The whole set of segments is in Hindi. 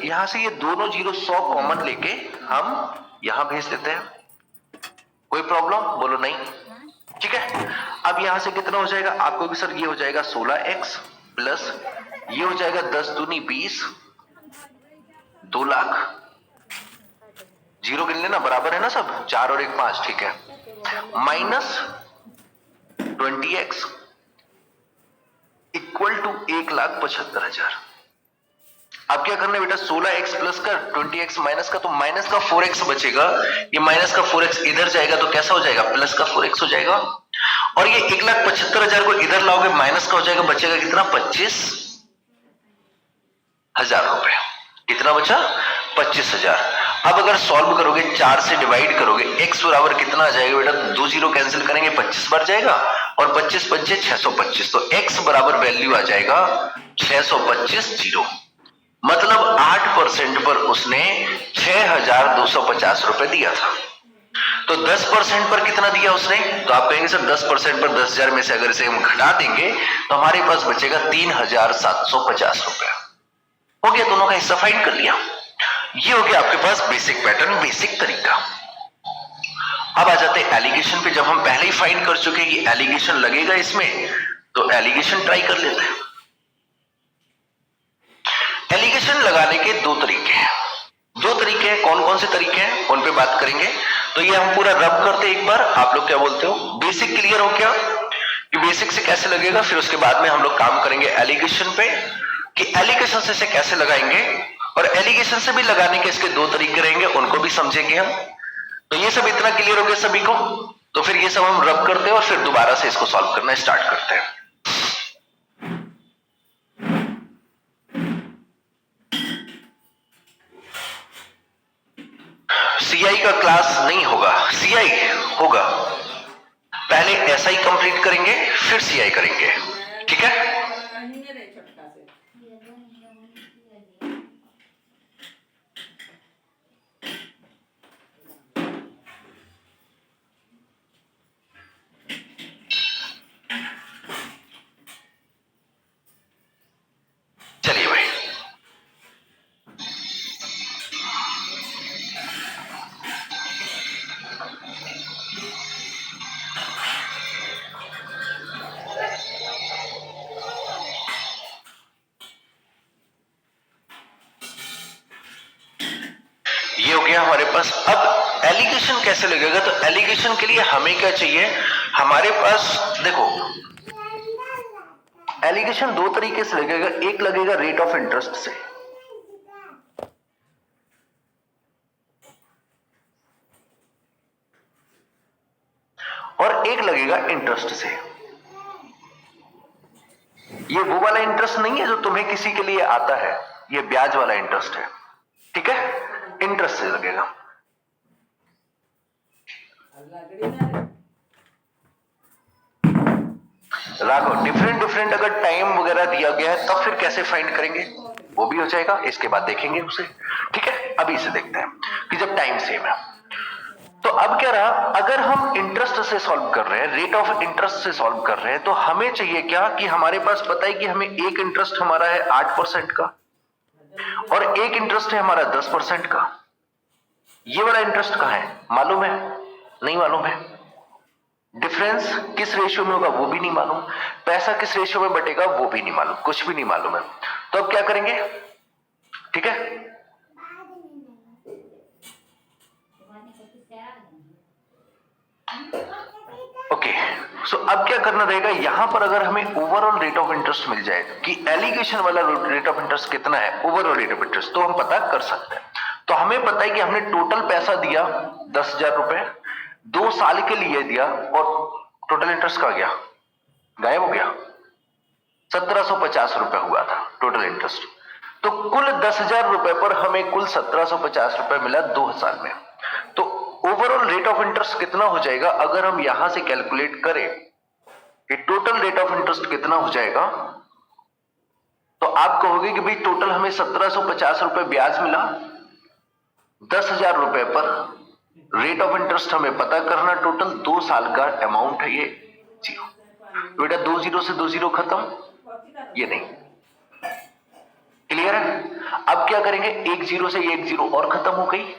यहां से ये दोनों जीरो 100 कॉमन लेके हम यहां भेज देते हैं। कोई प्रॉब्लम? बोलो नहीं। ठीक है, अब यहां से कितना हो जाएगा आपको भी सर? ये हो जाएगा 16x प्लस ये हो जाएगा 10 दूनी 20, 2 लाख। जीरो गिन लेना, बराबर है ना सब? 4 और 1 5, ठीक है। Minus 20x equal to 1,75,000। अब क्या करना है बेटा? 16x प्लस का 20x माइनस का, तो माइनस का 4x बचेगा। ये माइनस का 4x इधर जाएगा तो कैसा हो जाएगा? प्लस का 4x हो जाएगा। और ये 1,75,000 को इधर लाओगे माइनस का हो जाएगा, बचेगा कितना? 25,000 रुपए। कितना बचा? 25,000। अब अगर सॉल्व करोगे, 4 से डिवाइड करोगे, x बराबर कितना आ जाएगा बेटा? 2 जीरो कैंसिल करेंगे, 25 बार जाएगा और 25 पंचे 625, तो x बराबर वैल्यू आ जाएगा 625 जीरो। मतलब 8% पर उसने 6,250 रुपए दिया था। तो 10% पर कितना दिया उसने? तो आप कहेंगे सर 10% पर 10,000 में से अगर इसे हम घटा देंगे तो हमारे पास बचेगा 3,750 रुपए। हो गया, दोनों का हिस्सा फाइंड कर लिया। ये हो गया आपके पास बेसिक पैटर्न, बेसिक तरीका। अब आ जाते हैं एलिगेशन पे। जब हम पहले ही फाइंड कर चुके कि एलिगेशन लगेगा इसमें, तो एलिगेशन ट्राई कर लेते हैं। एलिगेशन लगाने के दो तरीके हैं। कौन कौन से तरीके हैं उन पे बात करेंगे। तो ये हम पूरा रब करते हैं एक बार। आप लोग क्या बोलते हो? बेसिक क्लियर हो क्या कि बेसिक से कैसे लगेगा? फिर उसके बाद में हम लोग काम करेंगे एलिगेशन पे कि एलिगेशन से कैसे लगाएंगे, और एलिगेशन से भी लगाने के इसके दो तरीके रहेंगे, उनको भी समझेंगे हम। तो ये सब इतना क्लियर हो गया सभी को? तो फिर ये सब हम रब करते हैं और फिर दोबारा से इसको सॉल्व करना स्टार्ट करते हैं। सीआई का क्लास नहीं होगा, सीआई होगा। पहले एसआई कंप्लीट करेंगे फिर सीआई करेंगे, ठीक है? चलिए भाई, ये हो गया हमारे पास। अब एलिगेशन कैसे लगेगा? तो एलिगेशन के लिए हमें क्या चाहिए? हमारे पास देखो, एलिगेशन दो तरीके से लगेगा। एक लगेगा रेट ऑफ इंटरेस्ट से, और एक लगेगा इंटरेस्ट से। ये वो वाला इंटरेस्ट नहीं है जो तुम्हें किसी के लिए आता है, ये ब्याज वाला इंटरेस्ट है, ठीक है? इंटरेस्ट से लगेगा। राघव, डिफरेंट अगर टाइम वगैरह दिया गया है तब फिर कैसे फाइंड करेंगे? वो भी हो जाएगा, इसके बाद देखेंगे उसे, ठीक है? अभी इसे देखते हैं कि जब टाइम सेम है। तो अब क्या रहा? अगर हम इंटरेस्ट से सॉल्व कर रहे हैं, रेट ऑफ इंटरेस्ट से सॉल्व कर रहे हैं, तो हमें चाहिए क्या कि हमारे पास पता है कि हमें एक इंटरेस्ट हमारा है 8% का और एक इंटरेस्ट है हमारा 10% का। ये वाला इंटरेस्ट कहां है मालूम है? नहीं मालूम है। डिफरेंस किस रेशियो में होगा वो भी नहीं मालूम। पैसा किस रेशियो में बटेगा वो भी नहीं मालूम, कुछ भी नहीं मालूम है। तो अब क्या करेंगे? ठीक है, ओके। सो अब क्या करना रहेगा? यहां पर अगर हमें ओवरऑल रेट ऑफ इंटरेस्ट मिल जाए कि एलिगेशन वाला रेट ऑफ इंटरेस्ट कितना है, ओवरऑल रेट ऑफ इंटरेस्ट, तो हम पता कर सकते हैं। तो हमें पता है कि हमने टोटल पैसा दिया 10,000 रुपए, 2 साल के लिए दिया, और टोटल इंटरेस्ट का गया, गायब हो गया। 1,750 रुपए हुआ था टोटल इंटरेस्ट। तो कुल 10,000 रुपए पर हमें कुल 1,750 रुपए मिला 2 साल में। तो ओवरऑल रेट ऑफ इंटरेस्ट कितना हो जाएगा? अगर हम यहां से कैलकुलेट करें कि टोटल रेट ऑफ इंटरेस्ट कितना हो जाएगा, तो आप कहोगे कि भाई टोटल हमें 1,750 रुपए ब्याज मिला, 10,000 रुपए पर रेट ऑफ इंटरेस्ट हमें पता करना, टोटल 2 साल का अमाउंट है ये जीरो। बेटा 2 जीरो से 2 जीरो खत्म, ये नहीं, क्लियर है? अब क्या करेंगे, एक जीरो से एक जीरो और खत्म हो गई।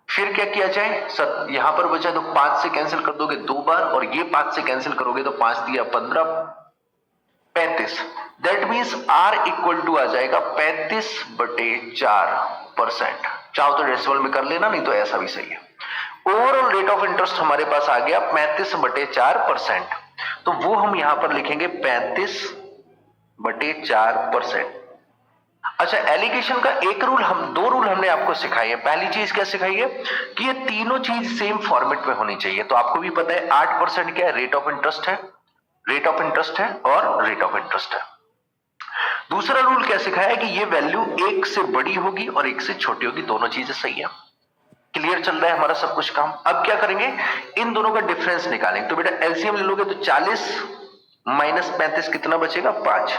फिर क्या किया जाए, यहां पर बचा तो 5 से कैंसिल कर दोगे 2 बार, और ये 5 से कैंसिल करोगे तो 5 दिया 15, 35। That means R equal to आ जाएगा 35/4%। चाहो तो डेसिमल में कर लेना, नहीं तो ऐसा भी सही है। ओवरऑल रेट ऑफ इंटरेस्ट हमारे पास आ गया 35/4%। तो वो हम यहां पर लिखेंगे 35/4%। अच्छा, एलिगेशन का एक रूल, हम दो रूल हमने आपको सिखाई है। पहली चीज क्या सिखाई है कि ये तीनों चीज सेम फॉर्मेट में होनी चाहिए। तो आपको भी पता है 8% क्या है, रेट ऑफ इंटरेस्ट है, रेट ऑफ इंटरेस्ट है और रेट ऑफ इंटरेस्ट है। दूसरा रूल क्या सिखाया है कि ये वैल्यू एक से बड़ी होगी और एक से छोटी होगी, दोनों चीजें सही है। क्लियर चल रहा है हमारा सब कुछ काम। अब क्या करेंगे, इन दोनों का डिफरेंस निकालेंगे। तो बेटा एलसीएम ले लोगे तो 40 माइनस 35 कितना बचेगा, 5।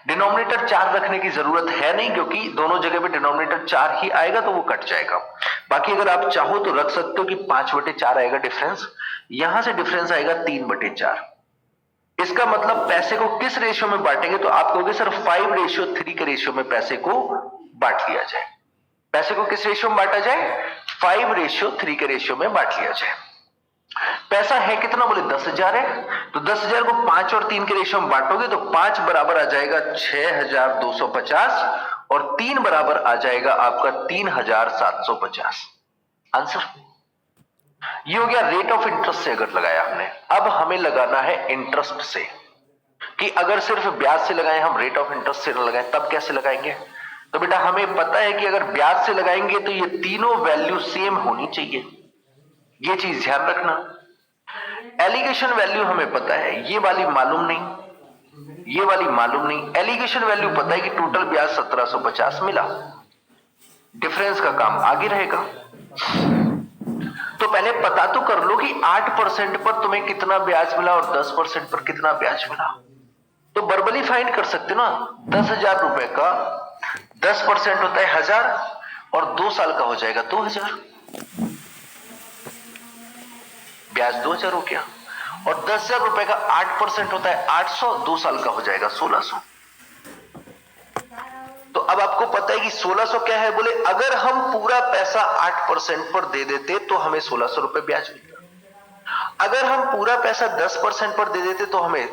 डिनोमिनेटर 4 रखने की जरूरत है नहीं, क्योंकि दोनों जगह पे डिनोमिनेटर 4 ही आएगा तो वो कट जाएगा। बाकी अगर आप चाहो तो रख सकते हो कि 5/4 आएगा डिफरेंस, यहां से डिफरेंस आएगा 3/4। इसका मतलब पैसे को किस रेशियो में बांटेंगे, तो आप कहोगे सर 5:3 के रेशियो में पैसे को बांट लिया जाए। पैसे को किस रेशियो में बांटा जाए, 5:3 के रेशियो में बांट लिया जाए। पैसा है कितना, बोले 10,000 है, तो 10,000 को 5 और 3 के रेशियो में बांटोगे तो 5 बराबर आ जाएगा 6,250 और 3 बराबर आ जाएगा आपका 3,750। आंसर ये हो गया रेट ऑफ इंटरेस्ट से अगर लगाया हमने। अब हमें लगाना है इंटरेस्ट से, कि अगर सिर्फ ब्याज से लगाएं हम, रेट ऑफ इंटरेस्ट से न लगाएं, तब कैसे लगाएंगे। तो बेटा हमें पता है कि अगर ब्याज से लगाएंगे तो ये तीनों वैल्यू सेम होनी चाहिए, ये चीज ध्यान रखना। एलिगेशन वैल्यू हमें पता है, ये वाली मालूम नहीं, ये वाली मालूम नहीं। एलिगेशन वैल्यू पता है कि टोटल ब्याज 1750 मिला, डिफरेंस का काम आगे रहेगा। तो पहले पता तो कर लो कि 8% पर तुम्हें कितना ब्याज मिला और 10% पर कितना ब्याज मिला। तो वर्बली फाइंड कर सकते ना, 10,000 रुपए का 10% होता है 1000 और 2 साल का हो जाएगा 2000, ब्याज 2000 हो गया। और 10,000 रुपए का 8% होता है 800, 2 साल का हो जाएगा 1600। तो अब आपको पता है कि 1600 क्या है, बोले अगर हम पूरा पैसा 8% पर दे देते तो हमें 1600 रुपए ब्याज मिलता। अगर हम पूरा पैसा 10% पर दे देते तो हमें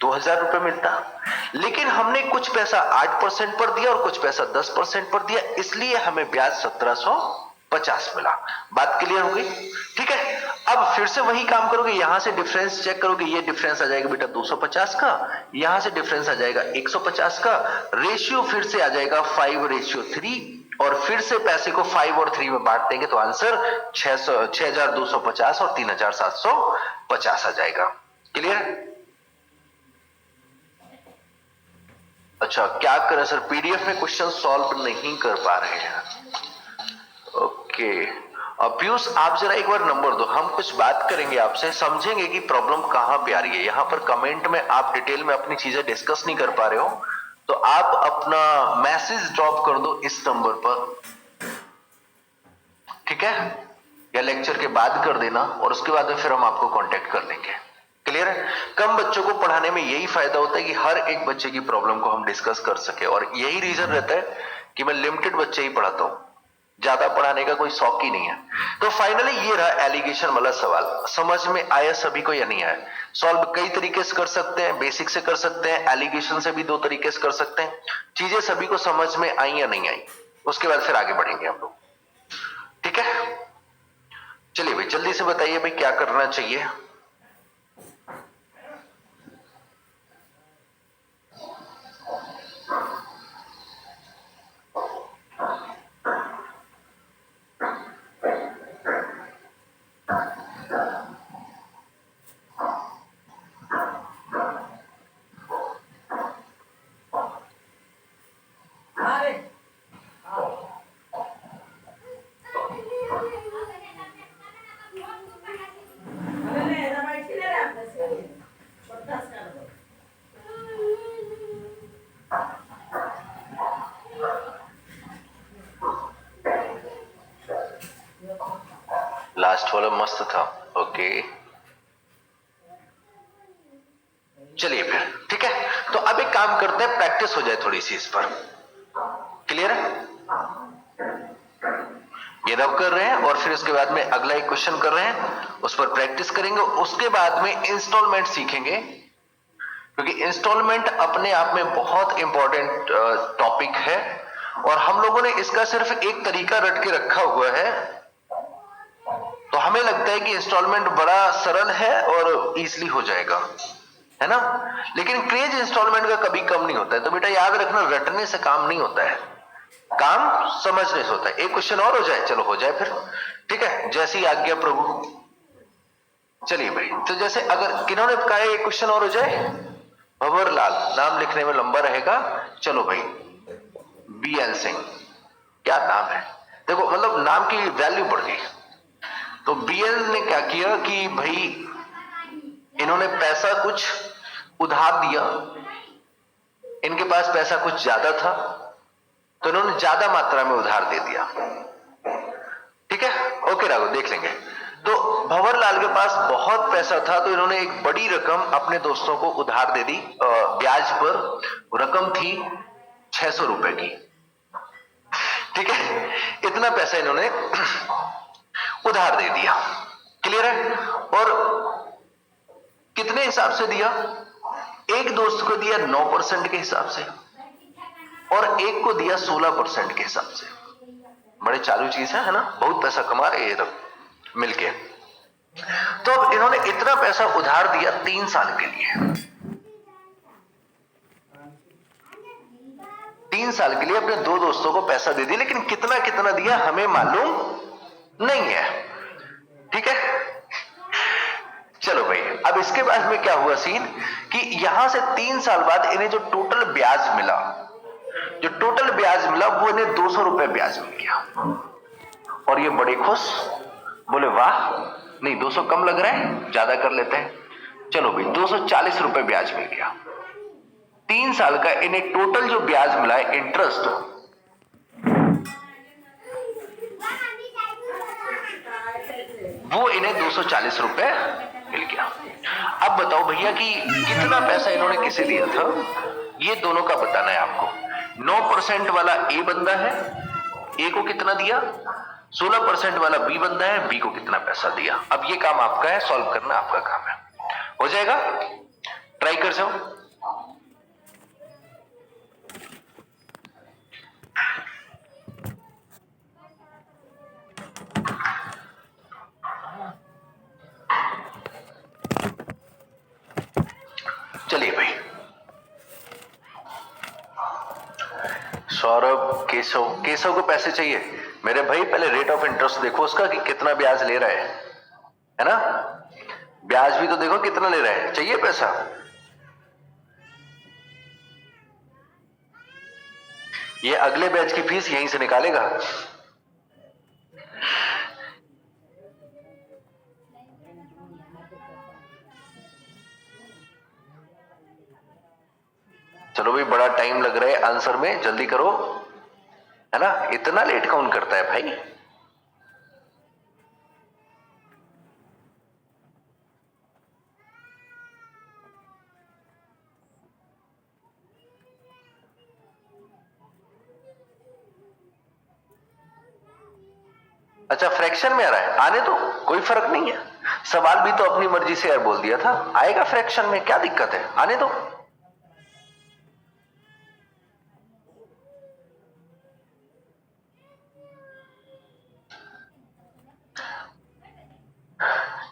2000 रुपए मिलता। लेकिन हमने कुछ पैसा 8% पर दिया और कुछ पैसा 10% पर दिया, इसलिए हमें ब्याज 1750 मिला। बात क्लियर हो गई? ठीक है, अब फिर से वही काम करोगे, यहां से डिफरेंस चेक करोगे, ये डिफरेंस आ जाएगा बेटा 250 का, यहां से डिफरेंस आ जाएगा 150 का, रेशियो फिर से आ जाएगा 5:3 और फिर से पैसे को 5 और 3 में बांट देंगे तो आंसर 6,250 और 3,750 आ जाएगा। क्लियर? अच्छा, क्या करें सर, पीडीएफ में क्वेश्चन सॉल्व नहीं कर पा रहे हैं। ओके, पीयूष आप जरा एक बार नंबर दो, हम कुछ बात करेंगे आपसे, समझेंगे कि प्रॉब्लम कहां पे आ रही है। यहां पर कमेंट में आप डिटेल में अपनी चीजें डिस्कस नहीं कर पा रहे हो तो आप अपना मैसेज ड्रॉप कर दो इस नंबर पर, ठीक है, या लेक्चर के बाद कर देना और उसके बाद में फिर हम आपको कांटेक्ट कर लेंगे। क्लियर है? कम बच्चों को पढ़ाने में यही फायदा होता है कि हर एक बच्चे की प्रॉब्लम को हम डिस्कस कर सके, और यही रीजन रहता है कि मैं लिमिटेड बच्चे ही पढ़ाता हूं, ज्यादा पढ़ाने का कोई शौक ही नहीं है। तो फाइनली ये रहा एलिगेशन वाला सवाल। समझ में आया सभी को या नहीं आया? सॉल्व कई तरीके से कर सकते हैं, बेसिक से कर सकते हैं, एलिगेशन से भी 2 तरीके से कर सकते हैं। चीजें सभी को समझ में आई या नहीं आई, उसके बाद फिर आगे बढ़ेंगे हम लोग। ठीक है, चलिए भाई जल्दी से बताइए भाई क्या करना चाहिए। लास्ट वाला मस्त था। ओके चलिए फिर, ठीक है, तो अब एक काम करते हैं, प्रैक्टिस हो जाए थोड़ी सी इस पर। क्लियर है? ये रब कर रहे हैं और फिर उसके बाद में अगला एक क्वेश्चन कर रहे हैं, उस पर प्रैक्टिस करेंगे। उसके बाद में इंस्टॉलमेंट सीखेंगे, क्योंकि इंस्टॉलमेंट अपने आप में बहुत इंपॉर्टेंट टॉपिक है और हम लोगों ने इसका सिर्फ एक तरीका रट के रखा हुआ है। तो हमें लगता है कि इंस्टॉलमेंट बड़ा सरल है और इजीली हो जाएगा, है ना? लेकिन क्रेज इंस्टॉलमेंट का कभी कम नहीं होता है। तो बेटा याद रखना, रटने से काम नहीं होता है, काम समझने से होता है। एक क्वेश्चन और हो जाए, चलो हो जाए फिर, ठीक है? जैसी आज्ञा प्रभु। चलिए भाई, तो जैसे अगर किन्होंने कहा एक क्वेश्चन और हो जाए, भंवरलाल, नाम लिखने में लंबा रहेगा। चलो भाई, BL सिंह, क्या नाम है? देखो मतलब नाम की वैल्यू बढ़ गई। तो BL ने क्या किया कि भाई इन्होंने पैसा कुछ उधार दिया, इनके पास पैसा कुछ ज्यादा था तो इन्होंने ज्यादा मात्रा में उधार दे दिया। ठीक है, ओके राघव, देख लेंगे। तो भंवरलाल के पास बहुत पैसा था तो इन्होंने एक बड़ी रकम अपने दोस्तों को उधार दे दी, ब्याज पर। रकम थी 600 रुपए की। ठीक है, इतना पैसा इन्होंने उधार दे दिया। क्लियर है? और कितने हिसाब से दिया? एक दोस्त को दिया 9% के हिसाब से और एक को दिया 16% के हिसाब से। बड़े चालू चीज है ना? बहुत पैसा कमा रहे ये लोग मिलके। तो अब इन्होंने इतना पैसा उधार दिया 3 साल के लिए। 3 साल के लिए अपने 2 दोस्तों को पैसा दे दिया, लेकिन कितना कितना दिया हमें मालूम नहीं है। ठीक है, चलो भाई, अब इसके बाद में क्या हुआ सीन कि यहां से 3 साल बाद इन्हें जो टोटल ब्याज मिला, वो इन्हें 200 रुपए ब्याज मिल गया। और ये बड़े खुश, बोले वाह, नहीं 200 कम लग रहा है, ज्यादा कर लेते हैं। चलो भाई, 240 रुपए ब्याज मिल गया। 3 साल का इन्हें टोटल जो ब्याज मिला है, इंटरेस्ट, वो इन्हें 240 रुपए मिल गया। अब बताओ भैया कि कितना पैसा इन्होंने किसे दिया था, ये दोनों का बताना है आपको। 9% वाला ए बंदा है, ए को कितना दिया? 16% वाला बी बंदा है, बी को कितना पैसा दिया? अब ये काम आपका है, सॉल्व करना आपका काम है। हो जाएगा? ट्राई कर जाओ। चलिए भाई, सौरभ, केशव को पैसे चाहिए। मेरे भाई पहले रेट ऑफ इंटरेस्ट देखो उसका कि कितना ब्याज ले रहा है ना? ब्याज भी तो देखो कितना ले रहा है। चाहिए पैसा? ये अगले बैच की फीस यहीं से निकालेगा। चलो भाई, बड़ा टाइम लग रहा है आंसर में, जल्दी करो, है ना? इतना लेट कौन करता है भाई? अच्छा, फ्रैक्शन में आ रहा है, आने तो कोई फर्क नहीं है। सवाल भी तो अपनी मर्जी से यार बोल दिया था, आएगा फ्रैक्शन में, क्या दिक्कत है? आने दो।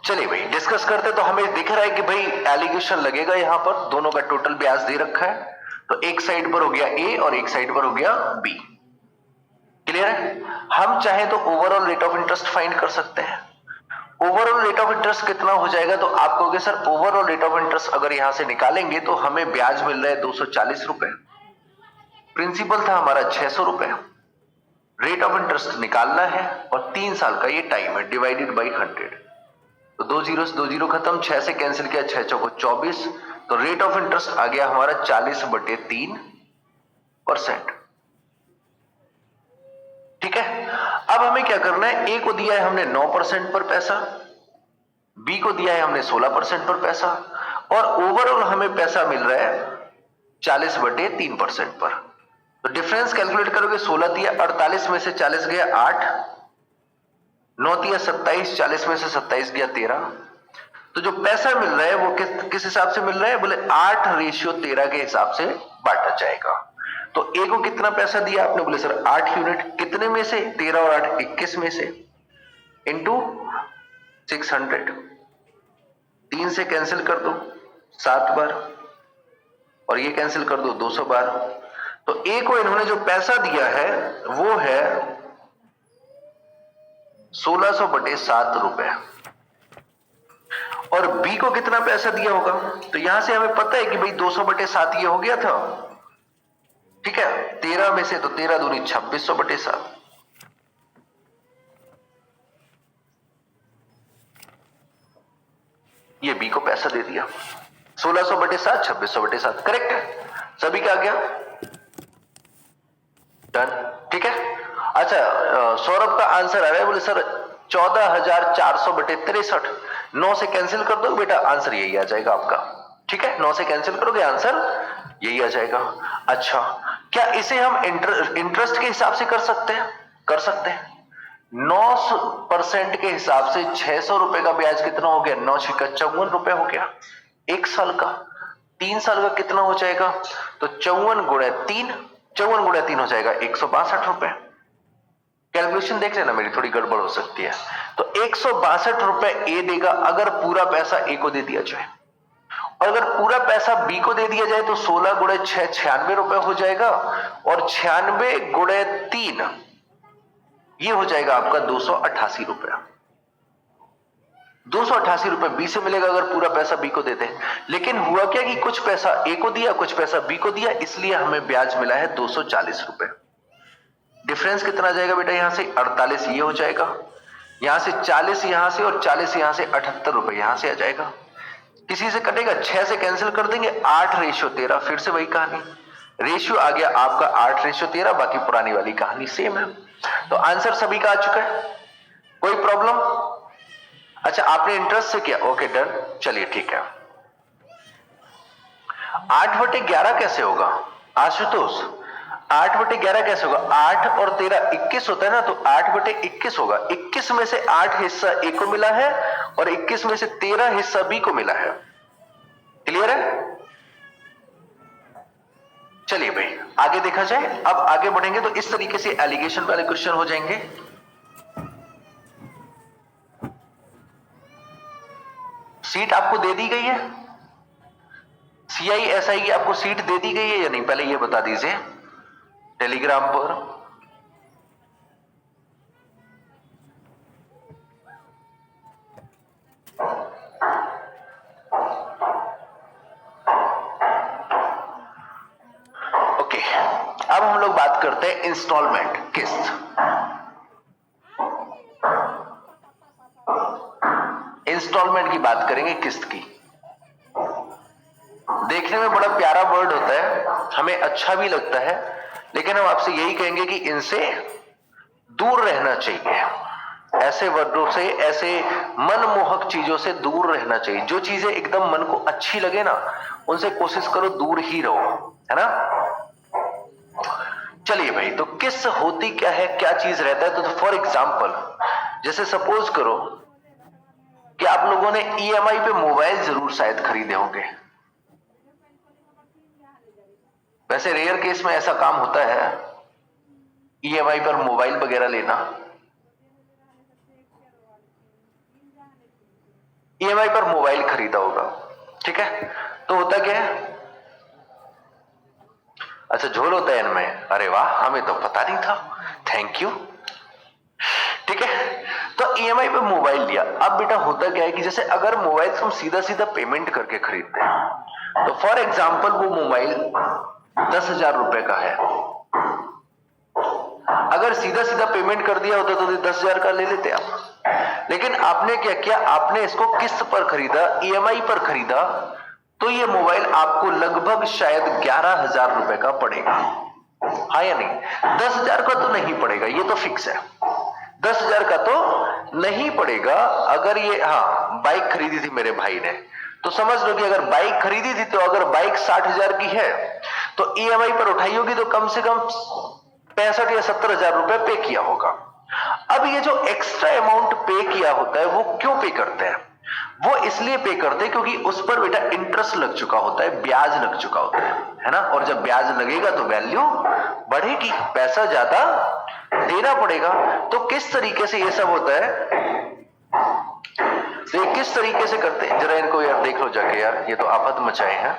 चलिए भाई, डिस्कस करते। तो हमें दिख रहा है कि भाई एलिगेशन लगेगा यहां पर, दोनों का टोटल ब्याज दे रखा है। तो एक साइड पर हो गया ए और एक साइड पर हो गया बी। क्लियर है? हम चाहे तो overall rate of interest find कर सकते हैं। ओवरऑल रेट ऑफ इंटरेस्ट कितना हो जाएगा? तो आप कहोगे sir overall rate of interest अगर यहां से निकालेंगे तो हमें ब्याज मिल रहा है 240 रुपए, प्रिंसिपल था हमारा 600 रुपए, रेट ऑफ इंटरेस्ट निकालना है और 3 साल का ये टाइम है, डिवाइडेड बाई 100। तो 2 जीरो से 2 जीरो खत्म, 6 से कैंसिल किया, 6 चौको 24। तो रेट ऑफ इंटरेस्ट आ गया हमारा 40/3%। ठीक है, अब हमें क्या करना है? ए को दिया है हमने 9% पर पैसा, बी को दिया है हमने 16% पर पैसा, और ओवरऑल हमें पैसा मिल रहा है 40/3% पर। तो डिफरेंस कैलकुलेट करोगे 16 दिया 48 में से 40 गया 8, 9 दिया 27, 40 में से 27 गया 13। तो जो पैसा मिल रहा है वो किस हिसाब से मिल रहा है? बोले 8:13 के हिसाब से बांटा जाएगा। तो ए को कितना पैसा दिया आपने? बोले सर 8 यूनिट। कितने में से? 13 और 8 21 में से, इंटू 600। 3 से कैंसिल कर दो 7 बार, और ये कैंसिल कर दो 200 बार। तो ए को इन्होंने जो पैसा दिया है वो है 1600/7 रुपए। और बी को कितना पैसा दिया होगा? तो यहां से हमें पता है कि भाई 200/7 ये हो गया था, ठीक है। 13 में से तो 13 दूनी 2600/7। ये बी को पैसा दे दिया 1600/7, 2600/7। करेक्ट है? सभी का आ गया डन, ठीक है। अच्छा, सौरभ का आंसर आ रहा है, बोले सर 14,400/63। 9 से कैंसिल कर दो बेटा, आंसर यही आ जाएगा आपका, ठीक है। 9 से कैंसिल करोगे आंसर यही आ जाएगा। अच्छा, क्या इसे हम इंटरेस्ट के हिसाब से कर सकते हैं? कर सकते हैं। 9% के हिसाब से 600 रुपए का ब्याज कितना हो गया? 9 × 54 रुपए हो गया 1 साल का। 3 साल का कितना हो जाएगा? तो 54 × 3 हो जाएगा 162 रुपए। कैलकुलेशन देख लेना, मेरी थोड़ी गड़बड़ हो सकती है। तो 162 रुपए ए देगा अगर पूरा पैसा ए को दे दिया जाए, और अगर पूरा पैसा बी को दे दिया जाए तो 16 × 6 96 रुपए हो जाएगा, और 96 × 3 ये हो जाएगा आपका 288 रुपए। 288 रुपए बी से मिलेगा अगर पूरा पैसा बी को देते। लेकिन हुआ क्या कि कुछ पैसा ए को दिया, कुछ पैसा बी को दिया, इसलिए हमें ब्याज मिला है 240 रुपए। डिफरेंस कितना आ जाएगा बेटा? यहां से 48 ये हो जाएगा, यहां से 40 यहां से, और 40 यहां से, 78 रुपए यहां से आ जाएगा। किसी से कटेगा? 6 से कैंसिल कर देंगे, 8:13। फिर से वही कहानी, रेशियो आ गया आपका 8:13। बाकी पुरानी वाली कहानी सेम है। तो आंसर सभी का आ चुका है, कोई प्रॉब्लम? अच्छा, आपने इंटरेस्ट से किया, ओके डन, चलिए ठीक है। 8/11 कैसे होगा आशुतोष? 8/11 कैसे होगा? 8 और 13 21 होता है ना, तो 8/21 होगा। 21 में से 8 हिस्सा ए को मिला है, और 21 में से 13 हिस्सा बी को मिला है। क्लियर है? चलिए भाई आगे देखा जाए। अब आगे बढ़ेंगे तो इस तरीके से एलिगेशन वाले क्वेश्चन हो जाएंगे। सीट आपको दे दी गई है, CI SI की आपको सीट दे दी गई है या नहीं? पहले ये बता दीजिए टेलीग्राम पर। ओके, अब हम लोग बात करते हैं इंस्टॉलमेंट, किस्त। इंस्टॉलमेंट की बात करेंगे, किस्त की। देखने में बड़ा प्यारा वर्ड होता है, हमें अच्छा भी लगता है, लेकिन हम आपसे यही कहेंगे कि इनसे दूर रहना चाहिए। ऐसे वर्डों से, ऐसे मनमोहक चीजों से दूर रहना चाहिए। जो चीजें एकदम मन को अच्छी लगे ना, उनसे कोशिश करो दूर ही रहो, है ना। चलिए भाई, तो किस्त होती क्या है, क्या चीज रहता है? तो फॉर एग्जाम्पल, जैसे सपोज करो कि आप लोगों ने EMI पे मोबाइल जरूर शायद खरीदे होंगे। वैसे रेयर केस में ऐसा काम होता है EMI पर मोबाइल वगैरह लेना। EMI पर मोबाइल खरीदा होगा, ठीक है। तो होता क्या है? अच्छा, झोल होता है इनमें। अरे वाह, हमें तो पता नहीं था, थैंक यू, ठीक है। तो EMI पे मोबाइल लिया। अब बेटा होता क्या है कि जैसे अगर मोबाइल हम सीधा सीधा पेमेंट करके खरीदते हैं, तो फॉर एग्जाम्पल वो मोबाइल 10,000 रुपए का है। अगर सीधा सीधा पेमेंट कर दिया होता तो 10,000 का ले लेते आप। लेकिन आपने क्या किया? आपने इसको किस्त पर खरीदा, EMI पर खरीदा, तो ये मोबाइल आपको लगभग शायद 11,000 रुपए का पड़ेगा, हाँ या नहीं? 10,000 का तो नहीं पड़ेगा, ये तो फिक्स है। 10,000 का तो नहीं पड़ेगा। अगर ये, हाँ, बाइक खरीदी थी मेरे भाई ने, तो समझ लो कि अगर बाइक खरीदी थी, तो अगर बाइक 60,000 की है तो ईएमआई पर उठाई होगी तो कम से कम 65 या 70 हजार रुपए पे किया होगा। अब ये जो एक्स्ट्रा अमाउंट पे किया होता है वो क्यों पे करते हैं? वो इसलिए पे करते हैं क्योंकि उस पर बेटा इंटरेस्ट लग चुका होता है, ब्याज लग चुका होता है ना। और जब ब्याज लगेगा तो वैल्यू बढ़ेगी, पैसा ज्यादा देना पड़ेगा। तो किस तरीके से ये सब होता है, तो ये किस तरीके से करते हैं जरा इनको यार देख लो जाके यार, ये तो आफत मचाए हैं।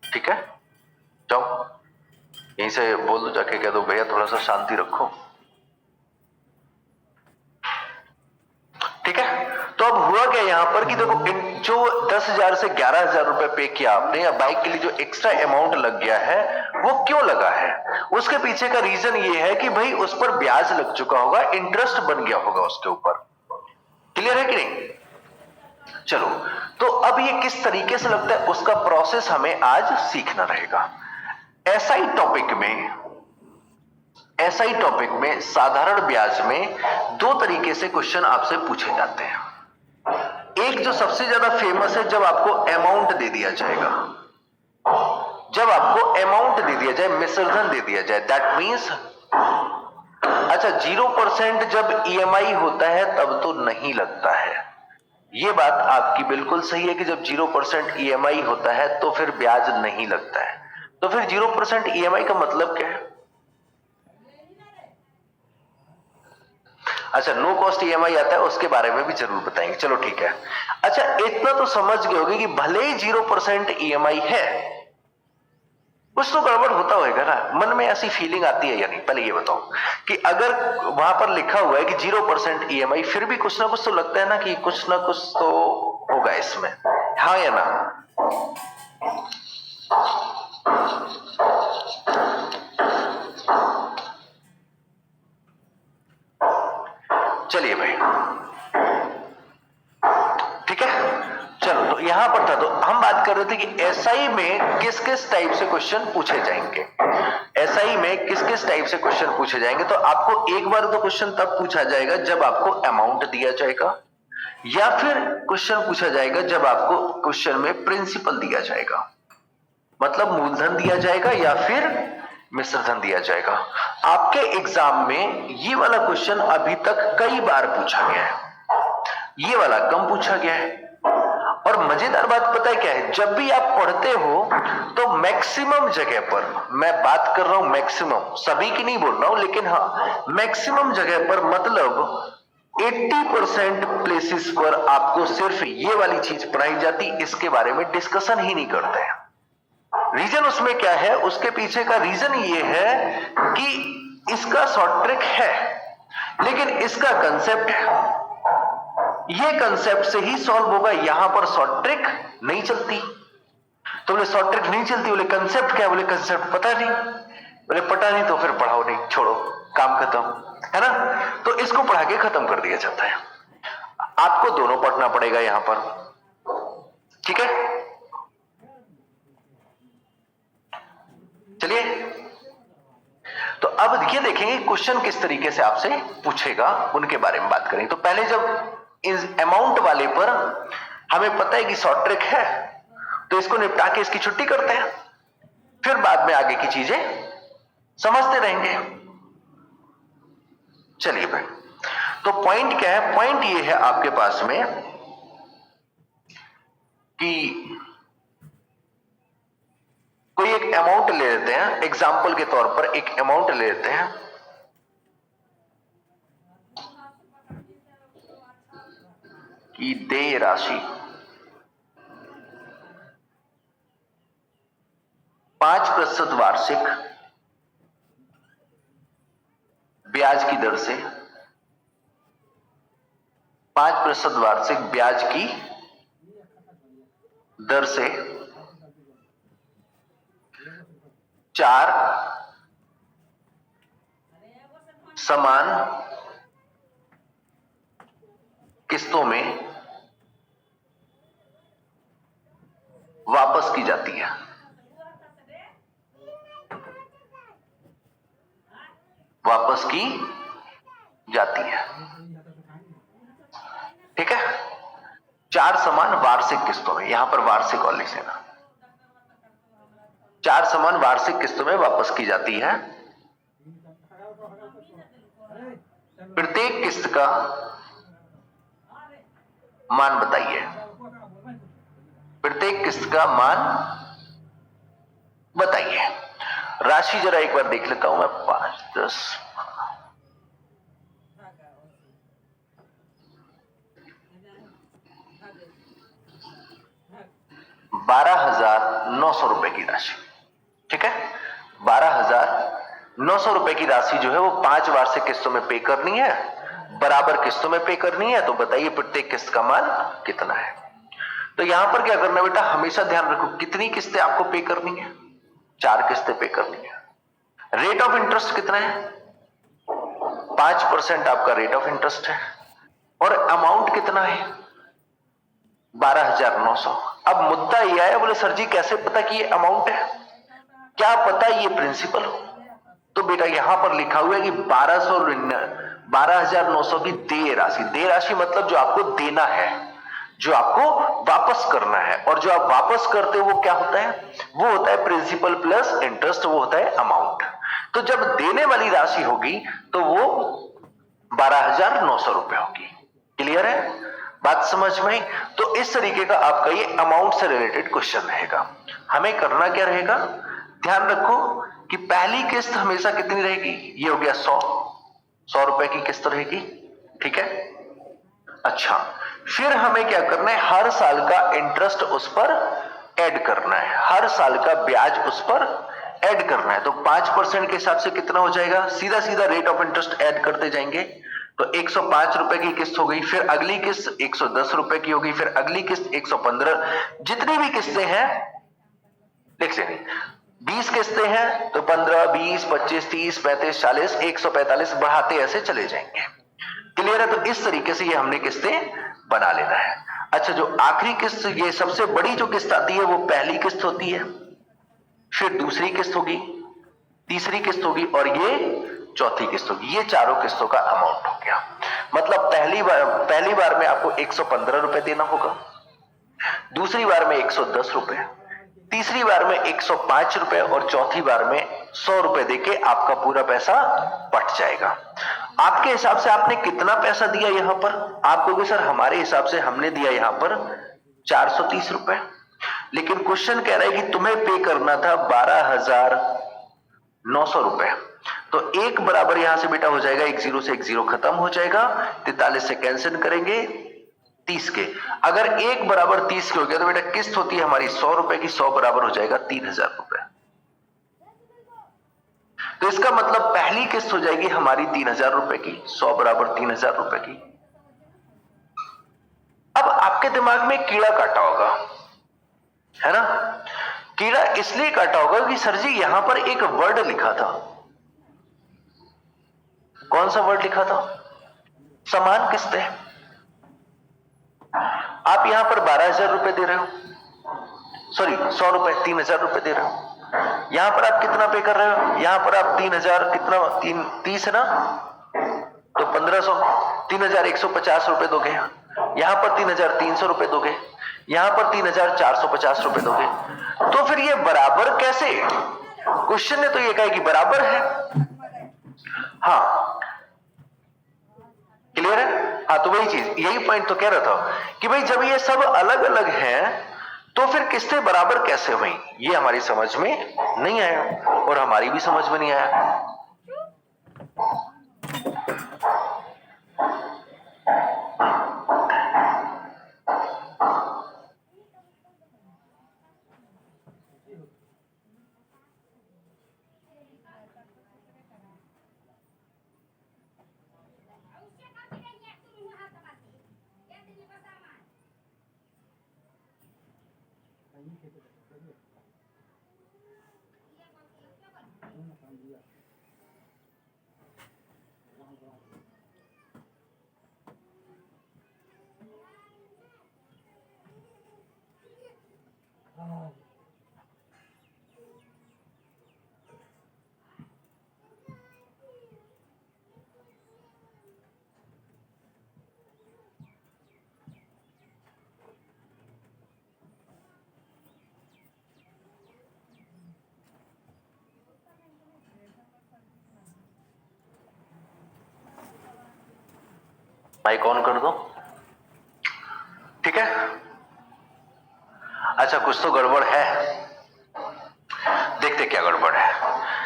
ठीक है, जाओ यहीं से बोल दो जाके, कह दो भैया थोड़ा सा शांति रखो। ठीक है, तो अब हुआ क्या यहां पर कि देखो जो 10,000 से 11,000 रुपए पे किया आपने, या बाइक के लिए जो एक्स्ट्रा अमाउंट लग गया है वो क्यों लगा है? उसके पीछे का रीजन ये है कि भाई उस पर ब्याज लग चुका होगा, इंटरेस्ट बन गया होगा उसके ऊपर। क्लियर है कि नहीं? चलो, तो अब ये किस तरीके से लगता है उसका प्रोसेस हमें आज सीखना रहेगा। एसआई टॉपिक में साधारण ब्याज में दो तरीके से क्वेश्चन आपसे पूछे जाते हैं। एक जो सबसे ज्यादा फेमस है, जब आपको अमाउंट दे दिया जाएगा, जब आपको अमाउंट दे दिया जाए, मिश्रधन दे दिया जाए, दैट मीन्स अच्छा 0% जब ईएमआई होता है तब तो नहीं लगता है। ये बात आपकी बिल्कुल सही है कि जब 0% ईएमआई होता है तो फिर ब्याज नहीं लगता है। तो फिर 0% ईएमआई का मतलब क्या है? अच्छा, नो कॉस्ट ईएमआई आता है, उसके बारे में भी जरूर बताएंगे। चलो ठीक है। अच्छा, इतना तो समझ गए होगे कि भले ही 0% ईएमआई है, कुछ तो गड़बड़ होता होगा ना, मन में ऐसी फीलिंग आती है या नहीं? पहले ये बताओ कि अगर वहां पर लिखा हुआ है कि 0% ईएमआई, फिर भी कुछ ना कुछ तो लगता है ना कि कुछ ना कुछ तो होगा इसमें, हाँ या ना? चलिए भाई, ठीक है। चलो, तो यहां पर था, तो हम बात कर रहे थे कि एसआई में किस किस टाइप से क्वेश्चन पूछे जाएंगे। एसआई में किस किस टाइप से क्वेश्चन पूछे जाएंगे? तो आपको एक बार तो क्वेश्चन तब पूछा जाएगा जब आपको अमाउंट दिया जाएगा, या फिर क्वेश्चन पूछा जाएगा जब आपको क्वेश्चन में प्रिंसिपल दिया जाएगा, मतलब मूलधन दिया जाएगा या फिर मिश्रधन दिया जाएगा। आपके एग्जाम में ये वाला क्वेश्चन अभी तक कई बार पूछा गया है, ये वाला कम पूछा गया है। और मजेदार बात पता है क्या है? जब भी आप पढ़ते हो तो मैक्सिमम जगह पर, मैं बात कर रहा हूं मैक्सिमम, सभी की नहीं बोल रहा हूं, लेकिन हाँ मैक्सिमम जगह पर, मतलब 80% प्लेसेस पर आपको सिर्फ ये वाली चीज पढ़ाई जाती, इसके बारे में डिस्कशन ही नहीं करते हैं। रीजन उसमें क्या है? उसके पीछे का रीजन ये है कि इसका शॉर्ट ट्रिक है, लेकिन इसका कंसेप्ट है, ये कंसेप्ट से ही सॉल्व होगा। यहां पर शॉर्ट ट्रिक नहीं चलती। तो बोले शॉर्ट ट्रिक नहीं चलती, बोले कंसेप्ट क्या? बोले कंसेप्ट पता नहीं। बोले पता नहीं तो फिर पढ़ाओ नहीं, छोड़ो, काम खत्म, है ना? तो इसको पढ़ा के खत्म कर दिया जाता है। आपको दोनों पढ़ना पड़ेगा यहां पर, ठीक है? चलिए, तो अब ये देखेंगे क्वेश्चन किस तरीके से आपसे पूछेगा, उनके बारे में बात करेंगे। तो पहले जब इस अमाउंट वाले पर हमें पता है कि शॉर्ट ट्रिक है, तो इसको निपटा के इसकी छुट्टी करते हैं, फिर बाद में आगे की चीजें समझते रहेंगे। चलिए भाई, तो पॉइंट क्या है? पॉइंट ये है आपके पास में कि कोई एक अमाउंट ले लेते हैं, एग्जाम्पल के तौर पर एक अमाउंट ले लेते हैं कि देय राशि 5% वार्षिक ब्याज की दर से, 5% वार्षिक ब्याज की दर से 4 समान किस्तों में वापस की जाती है। वापस की जाती है, ठीक है? 4 समान वार्षिक किस्तों में, यहां पर वार्षिक और लिख लेना। 4 समान वार्षिक किस्तों में वापस की जाती है। प्रत्येक किस्त का मान बताइए। प्रत्येक किस्त का मान बताइए। राशि जरा एक बार देख लेता हूं मैं। 5, 10, 12,900 रुपए की राशि। ठीक है, 12,900 रुपए की राशि जो है वो 5 वार्षिक किस्तों में पे करनी है, बराबर किस्तों में पे करनी है। तो बताइए प्रत्येक किस्त का मान कितना है। तो यहां पर क्या करना बेटा, हमेशा ध्यान रखो कितनी किस्तें आपको पे करनी है। 4 किस्तें पे करनी है। रेट ऑफ इंटरेस्ट कितना है? 5% आपका रेट ऑफ इंटरेस्ट है। और अमाउंट कितना है? 12,900। अब मुद्दा यह आया, बोले सर जी कैसे पता कि ये अमाउंट है, क्या पता ये प्रिंसिपल हो। तो बेटा यहां पर लिखा हुआ है कि 12,900 की देय राशि। देय राशि मतलब जो आपको देना है, जो आपको वापस करना है। और जो आप वापस करते हो वो क्या होता है? वो होता है प्रिंसिपल प्लस इंटरेस्ट, वो होता है अमाउंट। तो जब देने वाली राशि होगी तो वो 12,900 रुपए होगी। क्लियर है बात, समझ में? तो इस तरीके का आपका ये अमाउंट से रिलेटेड क्वेश्चन रहेगा। हमें करना क्या रहेगा, ध्यान रखो कि पहली किस्त हमेशा कितनी रहेगी, ये हो गया 100 रुपए की किस्त रहेगी। ठीक है, अच्छा फिर हमें क्या करना है, हर साल का इंटरेस्ट उस पर ऐड करना है, हर साल का ब्याज उस पर ऐड करना है। तो 5% के हिसाब से कितना हो जाएगा, सीधा सीधा रेट ऑफ इंटरेस्ट ऐड करते जाएंगे। तो 105 रुपए की किस्त हो गई, फिर अगली किस्त 110 रुपए की होगी, फिर अगली किस्त 115। जितनी भी किस्तें हैं देख लेंगे, 20 किस्तें हैं तो 15, 20, 25, 30, 35, 40, 145 बढ़ाते ऐसे चले जाएंगे। क्लियर है? तो इस तरीके से ये हमने किस्तें बना लेना है। अच्छा, जो आखिरी किस्त, ये सबसे बड़ी जो किस्त आती है वो पहली किस्त होती है, फिर दूसरी किस्त होगी, तीसरी किस्त होगी और ये चौथी किस्त होगी। ये चारों किस्तों का अमाउंट हो गया। मतलब पहली बार में आपको 115 रुपए देना होगा, दूसरी बार में 110 रुपए, तीसरी बार में 105 रुपए और चौथी बार में 100 रुपए देके आपका पूरा पैसा बट जाएगा। आपके हिसाब से आपने कितना पैसा दिया यहां पर? आप कहोगे सर हमारे हिसाब से हमने दिया यहां पर 430 रुपए, लेकिन क्वेश्चन कह रहा है कि तुम्हें पे करना था 12,900 रुपए। तो एक बराबर यहां से बेटा हो जाएगा, एक जीरो से एक जीरो खत्म हो जाएगा, 43 से कैंसिल करेंगे 30 के। अगर एक बराबर 30 के हो गया तो बेटा किस्त होती है हमारी 100 रुपए की, 100 बराबर हो जाएगा 3,000 रुपए। तो इसका मतलब पहली किस्त हो जाएगी हमारी 3,000 रुपए की, 100 बराबर 3,000 रुपए की। अब आपके दिमाग में कीड़ा काटा होगा, है ना? कीड़ा इसलिए काटा होगा कि सर जी यहां पर एक वर्ड लिखा था। कौन सा वर्ड लिखा था? समान किस्तें। आप यहां पर 12,000 रुपए दे रहे हो, सॉरी 100 रुपए, 3,000 रुपए दे रहे हो। यहां पर आप कितना पे कर रहे हो? यहां पर आप 3,000, कितना 30 है ना, तो 1,500, 3,150 रुपए दोगे। यहां पर 3,300 रुपए दोगे, यहां पर 3,450 रुपए दोगे। तो फिर ये बराबर कैसे? क्वेश्चन ने तो ये कहा कि बराबर है। हाँ क्लियर है? हाँ, तो वही चीज, यही पॉइंट तो कह रहा था कि भाई जब ये सब अलग अलग हैं तो फिर किस्तें बराबर कैसे हुई, ये हमारी समझ में नहीं आया और हमारी भी समझ में नहीं आया। माइक ऑन कर दो। ठीक है, अच्छा कुछ तो गड़बड़ है, देखते क्या गड़बड़ है।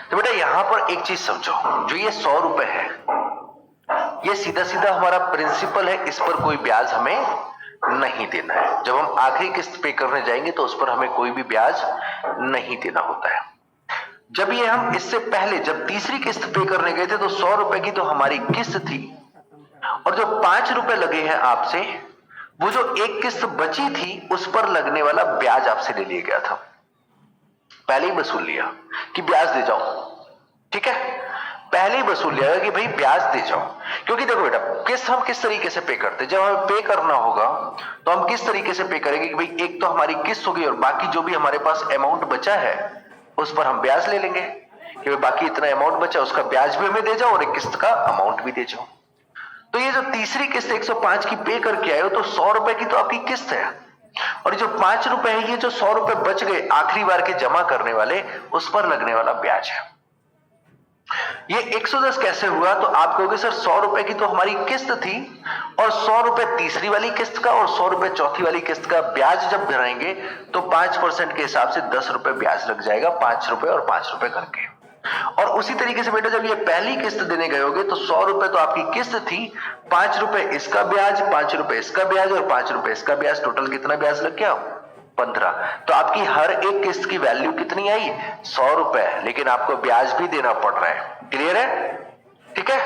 तो बेटा यहां पर एक चीज समझो, जो ये 100 रुपए है ये सीधा सीधा हमारा प्रिंसिपल है, इस पर कोई ब्याज हमें नहीं देना है। जब हम आखिरी किस्त पे करने जाएंगे तो उस पर हमें कोई भी ब्याज नहीं देना होता है। जब ये हम इससे पहले जब तीसरी किस्त पे करने गए थे तो 100 रुपए की तो हमारी किस्त थी, और जो 5 रुपए लगे हैं आपसे, वो जो एक किस्त बची थी उस पर लगने वाला ब्याज आपसे ले लिया गया था, पहले ही वसूल लिया कि ब्याज दे जाओ। ठीक है, पहले ही वसूल लिया कि भाई ब्याज दे जाओ। क्योंकि देखो बेटा किस्त हम किस तरीके से पे करते हैं, जब हमें पे करना होगा तो हम किस तरीके से पे करेंगे कि भाई एक तो हमारी किस्त होगी और बाकी जो भी हमारे पास अमाउंट बचा है उस पर हम ब्याज ले लेंगे कि भाई बाकी इतना अमाउंट बचा उसका ब्याज भी हमें दे जाओ और एक किस्त का अमाउंट भी दे जाओ। तो ये जो तीसरी किस्त 105 की पे करके आए हो तो 100 रुपए की तो आपकी किस्त है, और जो 5 रुपए है ये जो 100 रुपए बच गए आखिरी बार के जमा करने वाले उस पर लगने वाला ब्याज है। ये 110 कैसे हुआ, तो आप कहोगे सर 100 रुपए की तो हमारी किस्त थी और 100 रुपए तीसरी वाली किस्त का और 100 रुपए चौथी वाली किस्त का ब्याज जब भराएंगे तो 5% के हिसाब से 10 रुपए ब्याज लग जाएगा, 5 रुपए और 5 रुपए करके। और उसी तरीके से बेटा जब ये पहली किस्त देने गए होगे तो 100 रुपए तो आपकी किस्त थी, 5 रुपए इसका ब्याज, 5 रुपए इसका ब्याज और 5 रुपए इसका ब्याज, टोटल कितना ब्याज लग गया 15। तो आपकी हर एक किस्त की वैल्यू कितनी आई 100 रुपए, लेकिन आपको ब्याज भी देना पड़ रहा है। क्लियर है? ठीक है,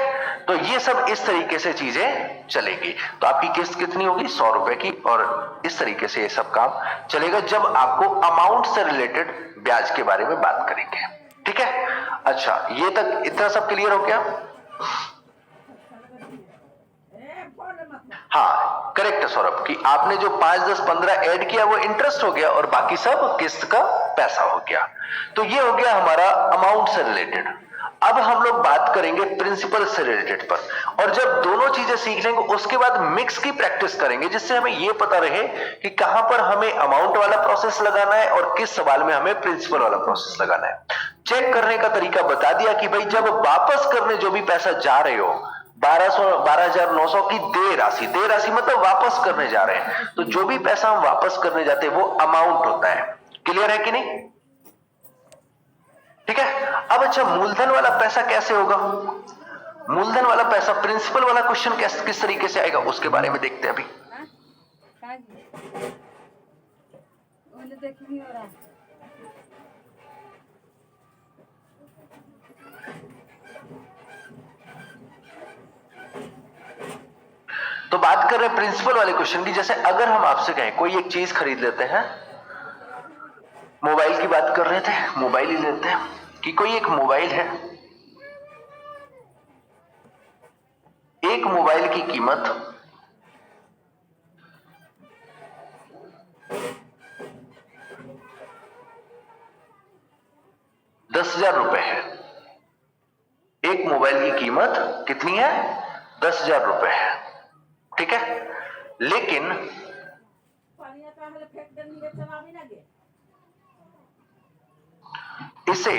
तो ये सब इस तरीके से चीजें चलेगी। तो आपकी किस्त कितनी होगी 100 रुपए की, और इस तरीके से ये सब काम चलेगा जब आपको अमाउंट से रिलेटेड ब्याज के बारे में बात करेंगे। ठीक है, अच्छा ये तक इतना सब क्लियर हो गया? हाँ करेक्ट है सौरभ कि आपने जो 5, 10, 15 ऐड किया वो इंटरेस्ट हो गया और बाकी सब किस्त का पैसा हो गया। तो ये हो गया हमारा अमाउंट से रिलेटेड। अब हम लोग बात करेंगे प्रिंसिपल से रिलेटेड पर, और जब दोनों चीजें सीख लेंगे उसके बाद मिक्स की प्रैक्टिस करेंगे, जिससे हमें यह पता रहे कि कहां पर हमें अमाउंट वाला प्रोसेस लगाना है और किस सवाल में हमें प्रिंसिपल वाला प्रोसेस लगाना है। चेक करने का तरीका बता दिया कि भाई जब वापस करने जो भी पैसा जा रहे हो 12,900 की देय राशि मतलब वापस करने जा रहे हैं, तो जो भी पैसा हम वापस करने जाते हैं वो अमाउंट होता है। क्लियर है कि नहीं? ठीक है, अब अच्छा मूलधन वाला पैसा कैसे होगा? मूलधन वाला पैसा प्रिंसिपल वाला क्वेश्चन किस तरीके से आएगा उसके बारे में देखते हैं अभी। तो बात कर रहे हैं प्रिंसिपल वाले क्वेश्चन की। जैसे अगर हम आपसे कहें कोई एक चीज खरीद लेते हैं, मोबाइल की बात कर रहे थे, मोबाइल ही लेते हैं कि कोई एक मोबाइल है, एक मोबाइल की कीमत 10,000 रुपए है। एक मोबाइल की कीमत कितनी है 10,000 रुपए है। ठीक है, लेकिन इसे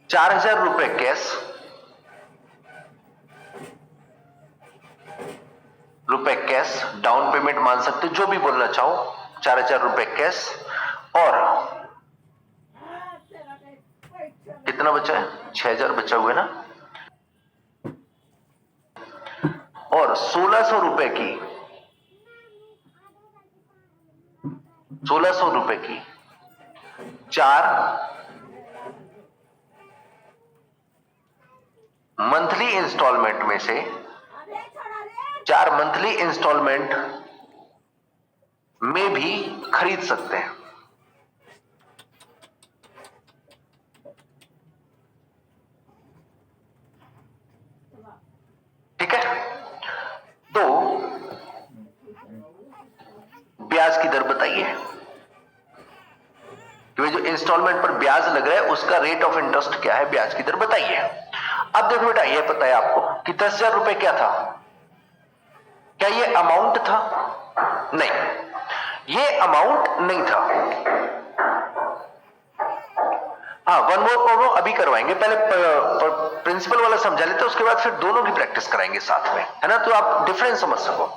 ₹4,000 कैश, डाउन पेमेंट मान सकते, जो भी बोलना चाहो, 4,000 रुपए कैश, और कितना बचा है 6,000 बचा हुआ है ना, और 1,600 रुपए की 4 मंथली इंस्टॉलमेंट में से 4 मंथली इंस्टॉलमेंट में भी खरीद सकते हैं। ठीक है, तो ब्याज की दर बताइए कि जो इंस्टॉलमेंट पर ब्याज लग रहा है उसका रेट ऑफ इंटरेस्ट क्या है, ब्याज की दर बताइए। अब देखो बेटा यह पता है आपको कि 10,000 रुपए क्या था, क्या ये अमाउंट था? नहीं, ये अमाउंट नहीं था। हाँ, वन मोर प्रॉब्लम अभी करवाएंगे, पहले प्रिंसिपल वाला समझा लेते हैं, उसके बाद फिर दोनों की प्रैक्टिस कराएंगे साथ में, है ना, तो आप डिफरेंस समझ सको।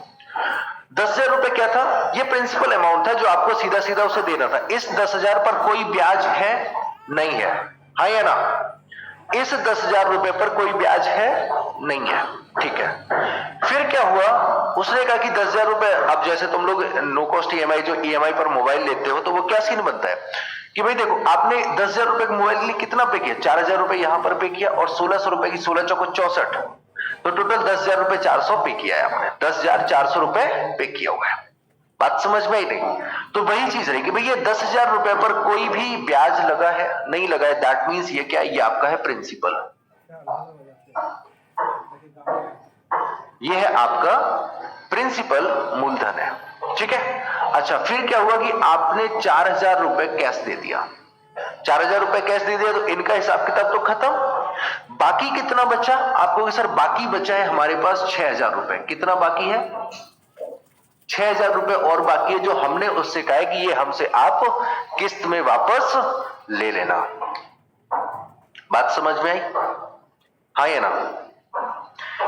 10,000 रुपए क्या था? ये प्रिंसिपल अमाउंट था जो आपको सीधा सीधा उसे देना था। इस 10,000 पर कोई ब्याज है? नहीं है, हाँ या ना? इस 10,000 रुपए पर कोई ब्याज है? नहीं है, ठीक है। फिर क्या हुआ? उसने कहा कि 10,000 रुपए, अब जैसे तुम लोग नो कॉस्ट ईएमआई, जो ईएमआई पर मोबाइल लेते हो, तो वो क्या सीन बनता है कि भाई देखो, आपने 10,000 रुपए का मोबाइल के लिए कितना पे किया? 4,000 रुपए यहां पर पे किया, और 1,600 रुपए की 16 चौको 64, तो टोटल 10,000 रुपए 400 पे किया है आपने। 10,400 रुपए पे किया हुआ है। बात समझ में आई नहीं? तो वही चीज रही कि भाई ये 10,000 रुपए पर कोई भी ब्याज लगा है? नहीं लगा है। दैट मीन्स ये क्या? ये आपका है प्रिंसिपल, ये है आपका प्रिंसिपल, मूलधन है, ठीक है। अच्छा, फिर क्या हुआ कि आपने 4,000 रुपए कैश दे दिया। 4,000 रुपए कैश दे दिया, तो इनका हिसाब किताब तो खत्म। बाकी कितना बचा आपको? सर बाकी बचा है हमारे पास 6,000 रुपए। कितना बाकी है? 6,000 रुपए और बाकी है, जो हमने उससे कहा है कि ये हमसे आप किस्त में वापस ले लेना। बात समझ में आई, हाँ या ना?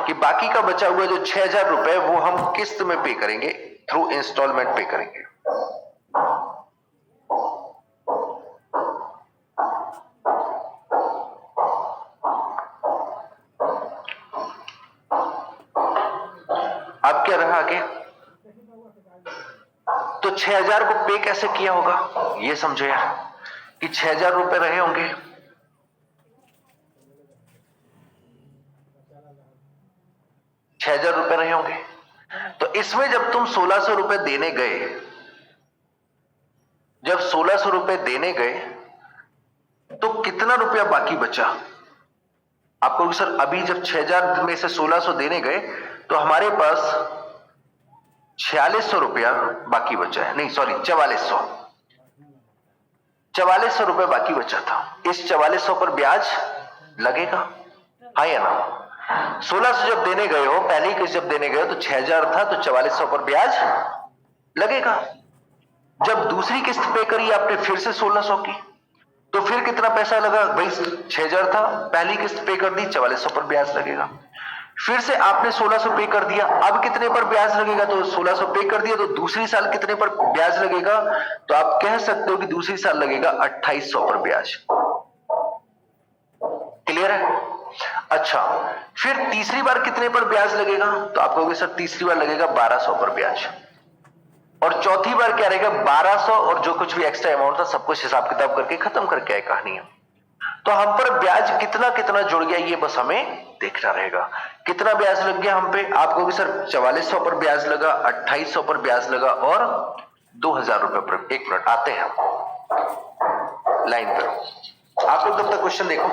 कि बाकी का बचा हुआ जो 6,000 रुपए, वो हम किस्त में पे करेंगे, थ्रू इंस्टॉलमेंट पे करेंगे। अब क्या रहा आगे? तो 6,000 को पे कैसे किया होगा ये समझो यार, कि 6,000 रुपए रहे होंगे, 6,000 रुपए रहे होंगे। तो इसमें जब तुम 1,600 रुपए देने गए, जब 1,600 रुपए देने गए, तो कितना रुपया बाकी बचा आपको? सर अभी जब 6,000 में से 1,600 देने गए, तो हमारे पास 4,600 रुपया बाकी बचा है। नहीं सॉरी, 4,400, 4,400 रुपए बाकी बचा था। इस 4,400 पर ब्याज लगेगा, हाँ या ना? 1,600 जब देने गए हो, पहली किस्त जब देने गए हो, तो 6,000 था, तो 4,400 पर ब्याज लगेगा। जब दूसरी किस्त पे करी आपने फिर से 1,600 की, तो फिर कितना पैसा लगा भाई? 6,000 था, पहली किस्त पे कर दी, 4,400 पर ब्याज लगेगा। फिर से आपने 1,600 पे कर दिया, अब कितने पर ब्याज लगेगा? तो 1,600 पे कर दिया, तो दूसरी साल कितने पर ब्याज लगेगा? तो आप कह सकते हो कि दूसरी साल लगेगा 2,800 पर ब्याज। क्लियर है? अच्छा, फिर तीसरी बार कितने पर ब्याज लगेगा? तो आप कहोगे सर तीसरी बार लगेगा 1,200 पर ब्याज। और चौथी बार क्या रहेगा? 1,200, और जो कुछ भी एक्स्ट्रा अमाउंट था सब कुछ हिसाब किताब करके खत्म करके आए कहानी है। तो हम पर ब्याज कितना कितना जुड़ गया, ये बस हमें देखना रहेगा। कितना ब्याज लग गया हम पे? आप कहोगे सर 4,400 पर ब्याज लगा, 2,800 पर ब्याज लगा, और 2,000 रुपए पर। एक मिनट, आते हैं हम लाइन पर। आप लोग तब तक क्वेश्चन देखो।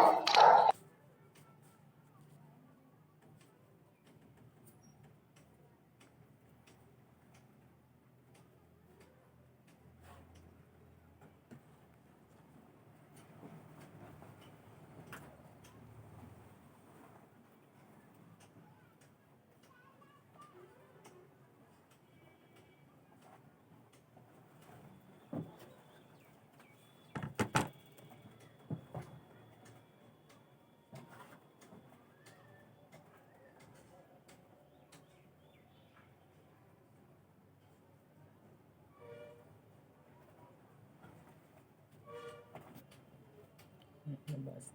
बस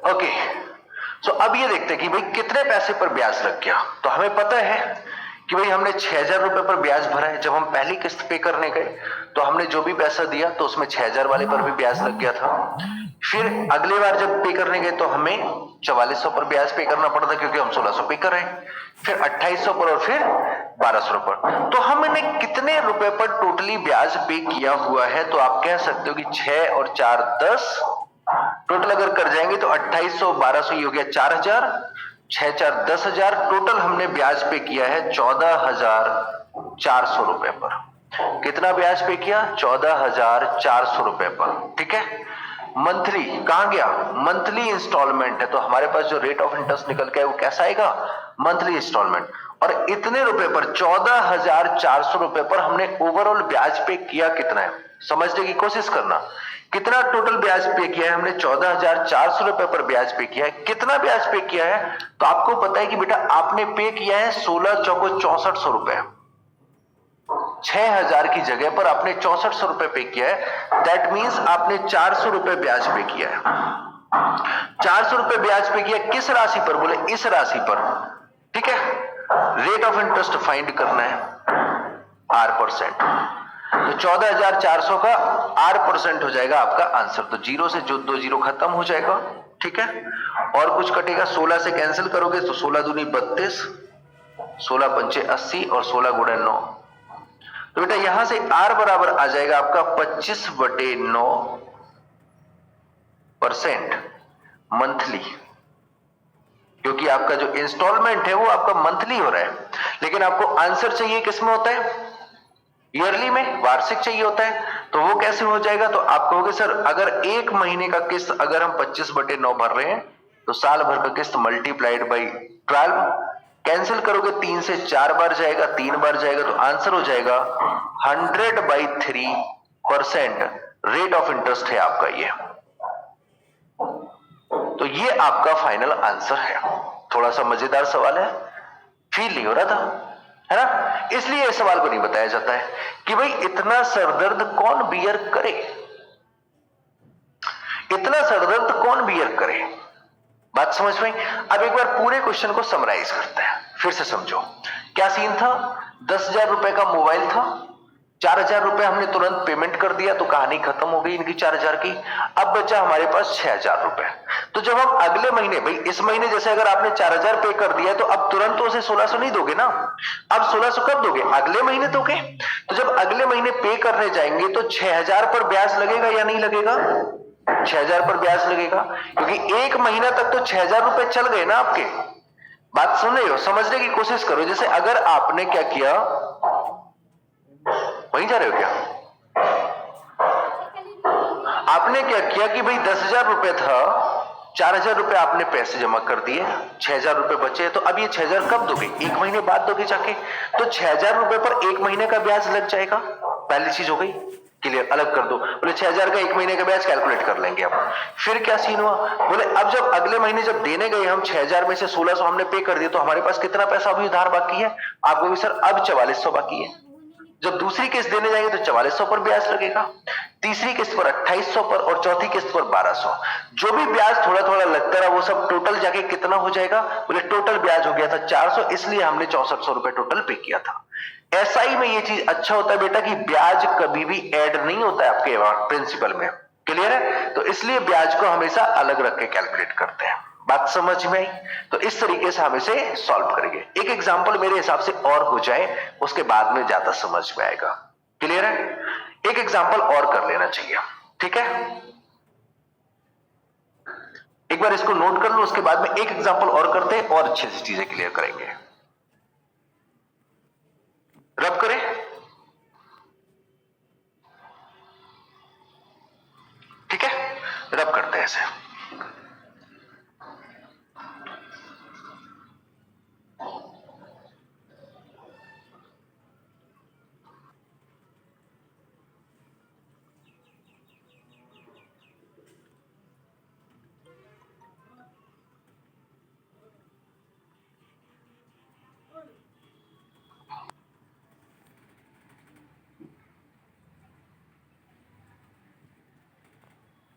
ओके, सो अब ये देखते हैं कि भाई कितने पैसे पर ब्याज लग गया। तो हमें पता है कि भाई हमने 6,000 रुपए पर ब्याज भरा है। जब हम पहली किस्त पे करने गए तो हमने जो भी पैसा दिया तो उसमें 6,000 वाले पर भी ब्याज लग गया था। फिर अगली बार जब पे करने गए तो हमें 4400 पर ब्याज पे करना पड़ा था क्योंकि हम 1600 पे कर रहे हैं, फिर 2800 पर और फिर 1200 पर। तो हमने कितने रुपए पर टोटली ब्याज पे किया हुआ है? तो आप कह सकते हो कि 6 और 4 10, टोटल अगर कर जाएंगे तो 2800 1200 ये हो गया 4000, 6 4 10,000, टोटल हमने ब्याज पे किया है 14,400 रुपए पर। कितना ब्याज पे किया? 14,400 रुपए पर। ठीक है, मंथली कहां गया? मंथली इंस्टॉलमेंट है, तो हमारे पास जो रेट ऑफ इंटरेस्ट निकल के है वो कैसा आएगा? Monthly instalment. और इतने रुपए पर 14,400 रुपए पर हमने ओवरऑल ब्याज पे किया कितना है समझने की कोशिश करना। कितना टोटल ब्याज पे किया है हमने? 14,400 रुपए पर ब्याज पे किया है। कितना ब्याज पे किया है? तो आपको पता है कि बेटा आपने पे किया है 16 चौको 6400 रुपए। 6,000 की जगह पर आपने 6400 रुपए पे किया है। दैट मीन्स आपने 400 रुपए ब्याज पे किया है। 400 रुपए ब्याज पे किया किस राशि पर? बोले इस राशि पर। ठीक है, रेट ऑफ इंटरेस्ट फाइंड करना है R%। तो 14,400 का R% हो जाएगा आपका आंसर। तो जीरो से जो 2 जीरो खत्म हो जाएगा। ठीक है, और कुछ कटेगा? 16 से कैंसिल करोगे तो 16 दूनी 32, 16 पंचे 80 और 16 गुणे 9। तो बेटा यहां से R बराबर आ जाएगा आपका 25/9% मंथली, क्योंकि आपका जो इंस्टॉलमेंट है वो आपका मंथली हो रहा है। लेकिन आपको आंसर चाहिए किसमें होता है? ईयरली में, वार्षिक चाहिए होता है। तो वो कैसे हो जाएगा? तो आप कहोगे सर अगर एक महीने का किस्त अगर हम 25/9 भर रहे हैं तो साल भर का किस्त मल्टीप्लाइड बाई 12, कैंसिल करोगे 3 से 4 बार जाएगा, 3 बार जाएगा, तो आंसर हो जाएगा 100/3% रेट ऑफ इंटरेस्ट है आपका ये। तो ये आपका फाइनल आंसर है। थोड़ा सा मजेदार सवाल है, फील नहीं हो रहा था है ना? इसलिए इस सवाल को नहीं बताया जाता है कि भाई इतना सरदर्द कौन बियर करे, इतना सरदर्द कौन बियर करे। बात समझ में? अब एक बार पूरे क्वेश्चन को समराइज करते हैं, फिर से समझो क्या सीन था। 10,000 रुपए का मोबाइल था, 4,000 रुपए हमने तुरंत पेमेंट कर दिया तो कहानी खत्म हो गई इनकी 4,000 की। अब बचा हमारे पास 6,000 रुपए। तो जब हम अगले महीने, भाई इस महीने जैसे अगर आपने 4,000 पे कर दिया है तो अब तुरंत तो उसे 1,600 नहीं दोगे ना। अब 1,600 कब दोगे? अगले महीने दोगे। तो जब अगले महीने पे करने जाएंगे तो 6,000 पर ब्याज लगेगा या नहीं लगेगा? 6,000 पर ब्याज लगेगा, क्योंकि एक महीना तक तो 6,000 रुपए चल गए ना आपके। बात सुन रहे हो? समझने की कोशिश करो। जैसे अगर आपने क्या किया, वहीं जा रहे हो क्या? आपने क्या किया कि भाई 10,000 रुपए था, 4,000 रुपए आपने पैसे जमा कर दिए, 6,000 रुपए बचे, तो अब ये 6,000 कब दोगे? एक महीने बाद दोगे जाके। तो 6,000 रुपए पर एक महीने का ब्याज लग जाएगा। पहली चीज हो गई क्लियर, अलग कर दो। बोले 6,000 का एक महीने का ब्याज कैलकुलेट कर लेंगे अब। फिर क्या सीन हुआ? बोले अब जब अगले महीने जब देने गए हम 6,000 में से 1,600 हमने पे कर दिया, तो हमारे पास कितना पैसा अभी उधार बाकी है? आपको भी सर अब 4400 बाकी है। जब दूसरी किस्त देने जाएंगे तो 4400 पर ब्याज लगेगा, तीसरी किस्त पर 2800 पर और चौथी किस्त पर 1200। जो भी ब्याज थोड़ा थोड़ा लगता रहा वो सब टोटल जाके कितना हो जाएगा? बोले टोटल ब्याज हो गया था 400, इसलिए हमने 6400 रुपए टोटल पे किया था। एसआई में ये चीज अच्छा होता है बेटा कि ब्याज कभी भी ऐड नहीं होता है आपके प्रिंसिपल में। क्लियर है? तो इसलिए ब्याज को हमेशा अलग रख के कैलकुलेट करते हैं। बात समझ में आई? तो इस तरीके से हम इसे सॉल्व करेंगे। एक एग्जांपल मेरे हिसाब से और हो जाए, उसके बाद में ज्यादा समझ में आएगा। क्लियर है? एक एग्जांपल और कर लेना चाहिए। ठीक है, एक बार इसको नोट कर लो, उसके बाद में एक एग्जांपल और करते हैं और अच्छे से चीजें क्लियर करेंगे। रब करें। ठीक है, रब करते हैं ऐसे।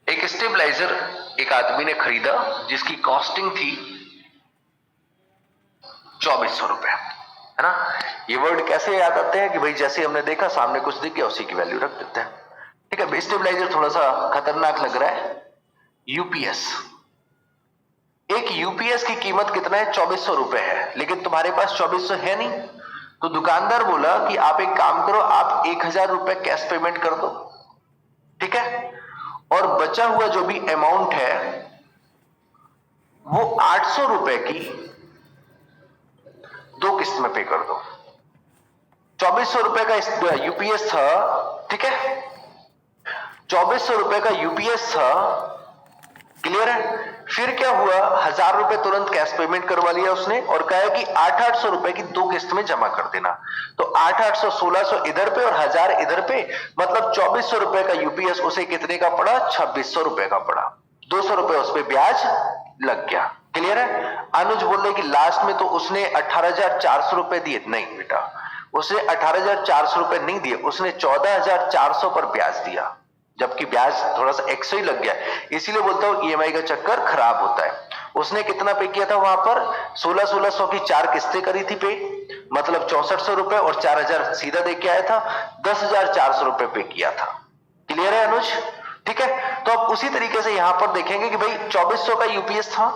एक स्टेबलाइजर एक आदमी ने खरीदा जिसकी कॉस्टिंग थी 2400 रुपए, है ना। ये वर्ड कैसे याद आते हैं कि भाई जैसे हमने देखा सामने कुछ दिख गया उसी की वैल्यू रख देते हैं, ठीक है। स्टेबलाइजर थोड़ा सा खतरनाक लग रहा है। यूपीएस, एक यूपीएस की कीमत कितना है? 2400 रुपए है, लेकिन तुम्हारे पास 2400 है नहीं, तो दुकानदार बोला कि आप एक काम करो, आप 1000 रुपए कैश पेमेंट कर दो, ठीक है, और बचा हुआ जो भी अमाउंट है वो 800 रुपए की 2 किस्त में पे कर दो। 2400 रुपए का यूपीएस था, ठीक है, 2400 रुपए का यूपीएस था, क्लियर है। फिर क्या हुआ, 1000 रुपए तुरंत कैश पेमेंट करवा लिया उसने और कहा कि 800 रुपए की 2 किस्त में जमा कर देना। तो 800 1600 इधर पे और 1000 इधर पे, मतलब 2400 रुपए का यूपीएस उसे कितने का पड़ा? 2600 रुपए का पड़ा। 200 रुपए उस पर ब्याज लग गया, क्लियर है। अनुज बोल रहे कि लास्ट में तो उसने 18,400 रुपए दिए। नहीं बेटा, उसने 18,400 रुपए नहीं दिए, उसने 14,400 पर ब्याज दिया, जबकि ब्याज थोड़ा सा एक्स्ट्रा ही लग गया। इसीलिए बोलता हूं ईएमआई का चक्कर खराब होता है। उसने कितना पे किया था वहां पर? 1600 की 4 किस्तें करी थी पे, मतलब 6400 रुपए और 4000 सीधा दे के आया था, 10,400 रुपए पे किया था। क्लियर है अनुज? ठीक है। तो अब उसी तरीके से यहां पर देखेंगे कि भाई 2400 का यूपीएस था,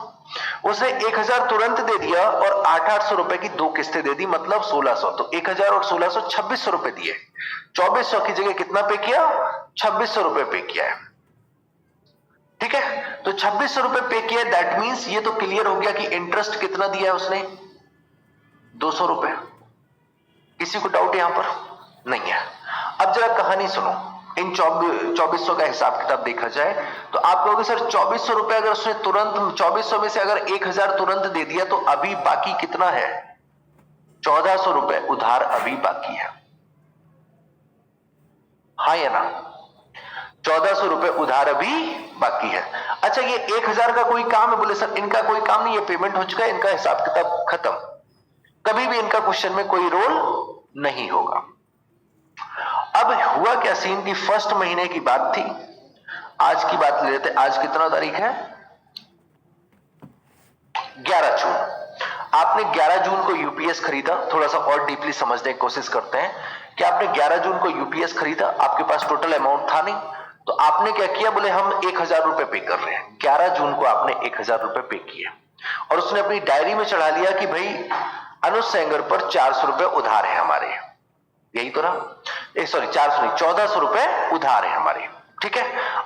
उसने 1000 तुरंत दे दिया और 800 रुपए की 2 किस्तें दे दी, मतलब 1600। तो 1000 और 1600 2600 रुपए दिए। 2400 की जगह कितना पे किया? 2600 रुपए पे किया है, ठीक है। तो 2600 रुपए पे किया, दैट मींस ये तो क्लियर हो गया कि इंटरेस्ट कितना दिया है उसने? 200 रुपए। किसी को डाउट यहां पर? नहीं है। अब जरा कहानी सुनो। इन 2400 का हिसाब किताब देखा जाए तो आप कहोगे सर 2400 रुपए अगर उसने तुरंत, 2400 में से अगर 1000 तुरंत दे दिया तो अभी बाकी कितना है? 1400 रुपए उधार अभी बाकी है, हाँ या ना? 1400 रुपए उधार अभी बाकी है। अच्छा, ये 1000 का कोई काम है? बोले सर इनका कोई काम नहीं, ये पेमेंट हो चुका है, इनका हिसाब किताब खत्म, कभी भी इनका क्वेश्चन में कोई रोल नहीं होगा। अब हुआ क्या सीन की फर्स्ट महीने की बात थी, आज की बात ले लेते। आज कितना तारीख है? 11 जून। आपने 11 जून को यूपीएस खरीदा। थोड़ा सा और डीपली समझने की कोशिश करते हैं कि आपने 11 जून को यूपीएस खरीदा, आपके पास टोटल अमाउंट था नहीं, तो आपने क्या किया? बोले हम 1000 रुपए पे कर रहे हैं। 11 जून को आपने 1000 रुपए पे किए और उसने अपनी डायरी में चढ़ा लिया कि भाई अनुज सेंगर पर 400 रुपए उधार है हमारे, यही तो ना? सॉरी 400 नहीं, 1400 रुपए उधार है हमारे, ठीक है।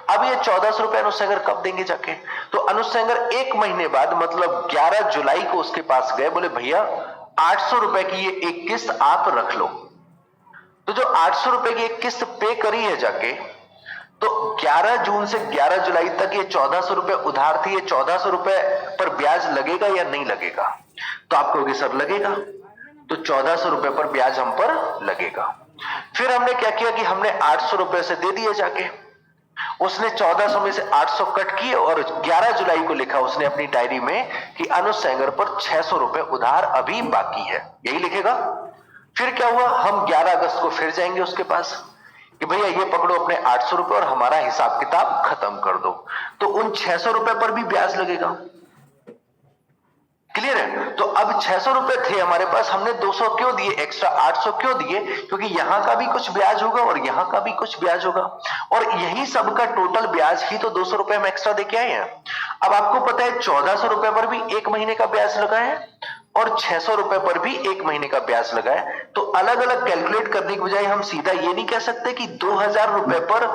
अब ये 1400 रुपए अनुज सेंगर कब देंगे जाके? तो अनुज सेंगर 1 महीने बाद, मतलब 11 जुलाई को उसके पास गए, बोले भैया 800 रुपए की ये एक किस्त आप रख लो। तो जो 800 रुपए की एक किस्त पे करी है जाके, तो 11 जून से 11 जुलाई तक ये 1400 रुपए उधार थी, ये 1400 रुपए पर ब्याज लगेगा या नहीं लगेगा? तो आप कहोगे सर लगेगा, तो 1400 रुपए पर ब्याज हम पर लगेगा। फिर हमने क्या किया कि हमने 800 रुपए से दे दिए जाके, उसने 1400 में से 800 कट किए और 11 जुलाई को लिखा उसने अपनी डायरी में कि अनुज सेंगर पर 600 रुपए उधार अभी बाकी है, यही लिखेगा। फिर क्या हुआ, हम 11 अगस्त को फिर जाएंगे उसके पास कि भैया ये पकड़ो अपने 800 रुपए और हमारा हिसाब किताब खत्म कर दो। तो उन 600 रुपए पर भी ब्याज लगेगा, क्लियर है। तो अब 600 रुपए थे हमारे पास, हमने 200 क्यों दिए एक्स्ट्रा, 800 क्यों दिए? क्योंकि यहां का भी कुछ ब्याज होगा और यहां का भी कुछ ब्याज होगा, और यही सबका टोटल ब्याज ही तो 200 रुपए हम एक्स्ट्रा देके आए हैं। अब आपको पता है 1400 रुपए पर भी 1 महीने का ब्याज लगा है और 600 रुपए पर भी 1 महीने का ब्याज लगा है। तो अलग अलग कैलकुलेट करने की बजाय हम सीधा ये नहीं कह सकते कि 2000 रुपए पर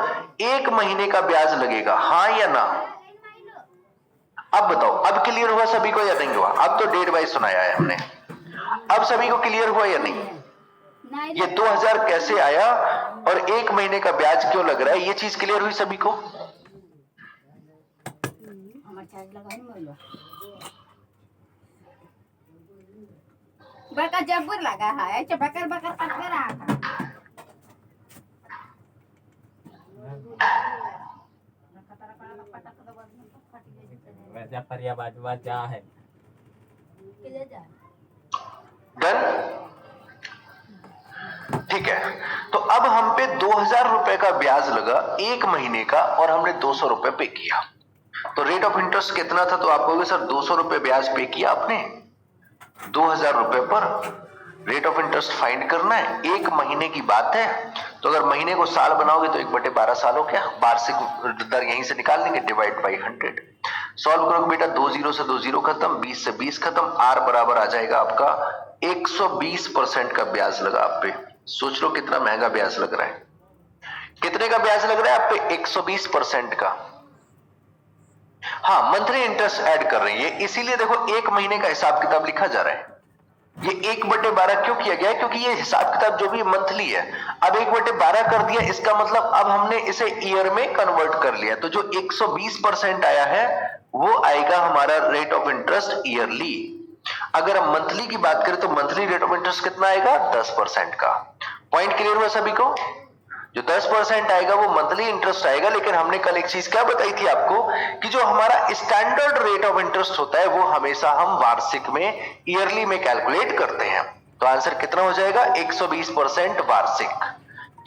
1 महीने का ब्याज लगेगा, हाँ या ना? अब बताओ, अब क्लियर हुआ सभी को या नहीं हुआ? अब तो डेट वाइज सुनाया है हमने, अब सभी को क्लियर हुआ या नहीं? ये 2000 कैसे आया और 1 महीने का ब्याज क्यों लग रहा है, ये चीज क्लियर हुई सभी को? बड़का जब्बर लगा है, बकर बकर करके रहा था। वैसे फरिया बाजू जा है डन, ठीक है। तो अब हम पे 2000 रुपए का ब्याज लगा 1 महीने का और हमने 200 रुपए पे किया। तो रेट ऑफ इंटरेस्ट कितना था, तो आप कहोगे सर 200 रुपए ब्याज पे किया आपने, 2000 रुपए पर रेट ऑफ इंटरेस्ट फाइंड करना है, 1 महीने की बात है। तो अगर महीने को साल बनाओगे तो 1/12 साल हो गया, वार्षिक दर यहीं से निकाल लेंगे, डिवाइड बाई 100। सॉल्व करोगे बेटा, 2 0 से 2 0 खत्म, 20 से 20 खत्म, आर बराबर आ जाएगा आपका 120% का ब्याज लगा आप पे। सोच लो कितना महंगा ब्याज लग रहा है, कितने का ब्याज लग रहा है आप पे, 120% का। हाँ, मंथली इंटरेस्ट ऐड कर रही है, इसीलिए देखो 1 महीने का हिसाब किताब लिखा जा रहा है। ये 1/12 क्यों किया गया है, क्योंकि ये हिसाब किताब जो भी मंथली है, अब 1/12 कर दिया, इसका मतलब अब हमने इसे ईयर में कन्वर्ट कर लिया। तो जो 120% आया है वो आएगा हमारा रेट ऑफ इंटरेस्ट ईयरली। अगर हम मंथली की बात करें तो मंथली रेट ऑफ इंटरेस्ट कितना आएगा, 10% का। पॉइंट क्लियर हुआ सभी को? जो 10% आएगा वो मंथली इंटरेस्ट आएगा। लेकिन हमने कल एक चीज क्या बताई थी आपको, कि जो हमारा स्टैंडर्ड रेट ऑफ इंटरेस्ट होता है वो हमेशा हम वार्षिक में, ईयरली में कैलकुलेट करते हैं। तो आंसर कितना हो जाएगा, 120% वार्षिक,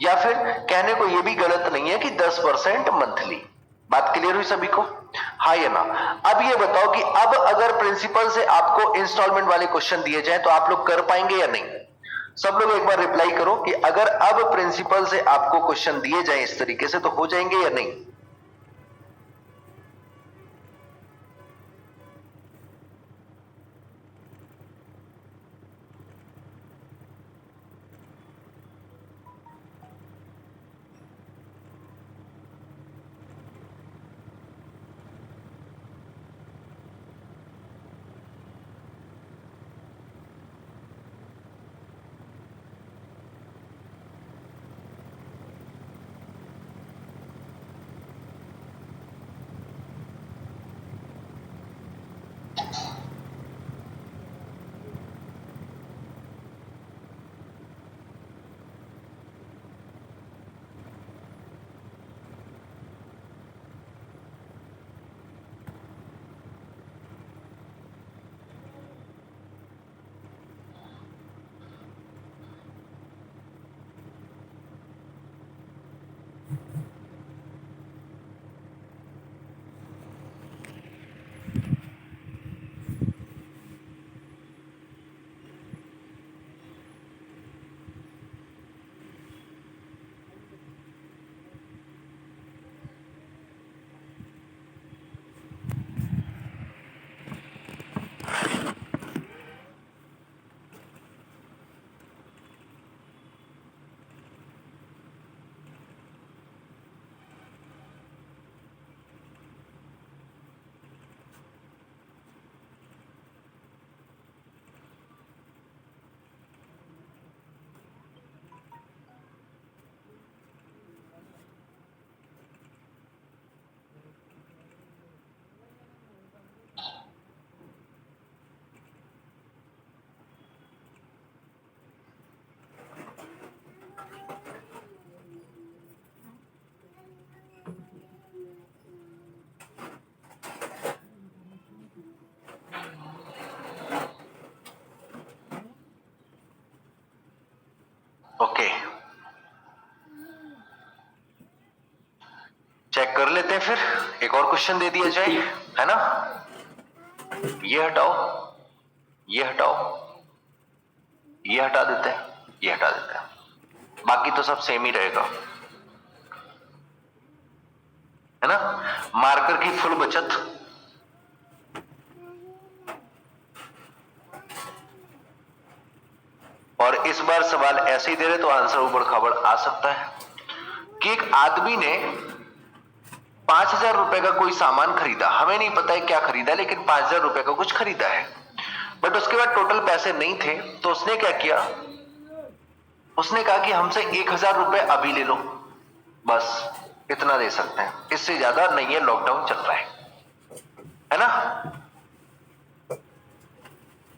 या फिर कहने को ये भी गलत नहीं है कि 10% मंथली। बात क्लियर हुई सभी को? हाँ या ना? अब ये बताओ कि अब अगर प्रिंसिपल से आपको इंस्टॉलमेंट वाले क्वेश्चन दिए जाए तो आप लोग कर पाएंगे या नहीं? सब लोग एक बार रिप्लाई करो कि अगर अब प्रिंसिपल से आपको क्वेश्चन दिए जाए इस तरीके से तो हो जाएंगे या नहीं? ओके, चेक कर लेते हैं, फिर एक और क्वेश्चन दे दिया जाए, है ना? ये हटाओ, ये हटाओ, ये हटा देते हैं, ये हटा देते हैं, बाकी तो सब सेम ही रहेगा, है ना? मार्कर की फुल बचत, और इस बार सवाल ऐसे ही दे रहे तो आंसर ऊबड़ खाबड़ आ सकता है कि एक आदमी ने 5000 रुपए का कोई सामान खरीदा, हमें नहीं पता है क्या खरीदा, लेकिन 5000 रुपए का कुछ खरीदा है, बट उसके बाद टोटल पैसे नहीं थे। तो उसने क्या किया, उसने कहा कि हमसे 1000 रुपए अभी ले लो, बस इतना दे सकते हैं, इससे ज्यादा नहीं है, लॉकडाउन चल रहा है ना?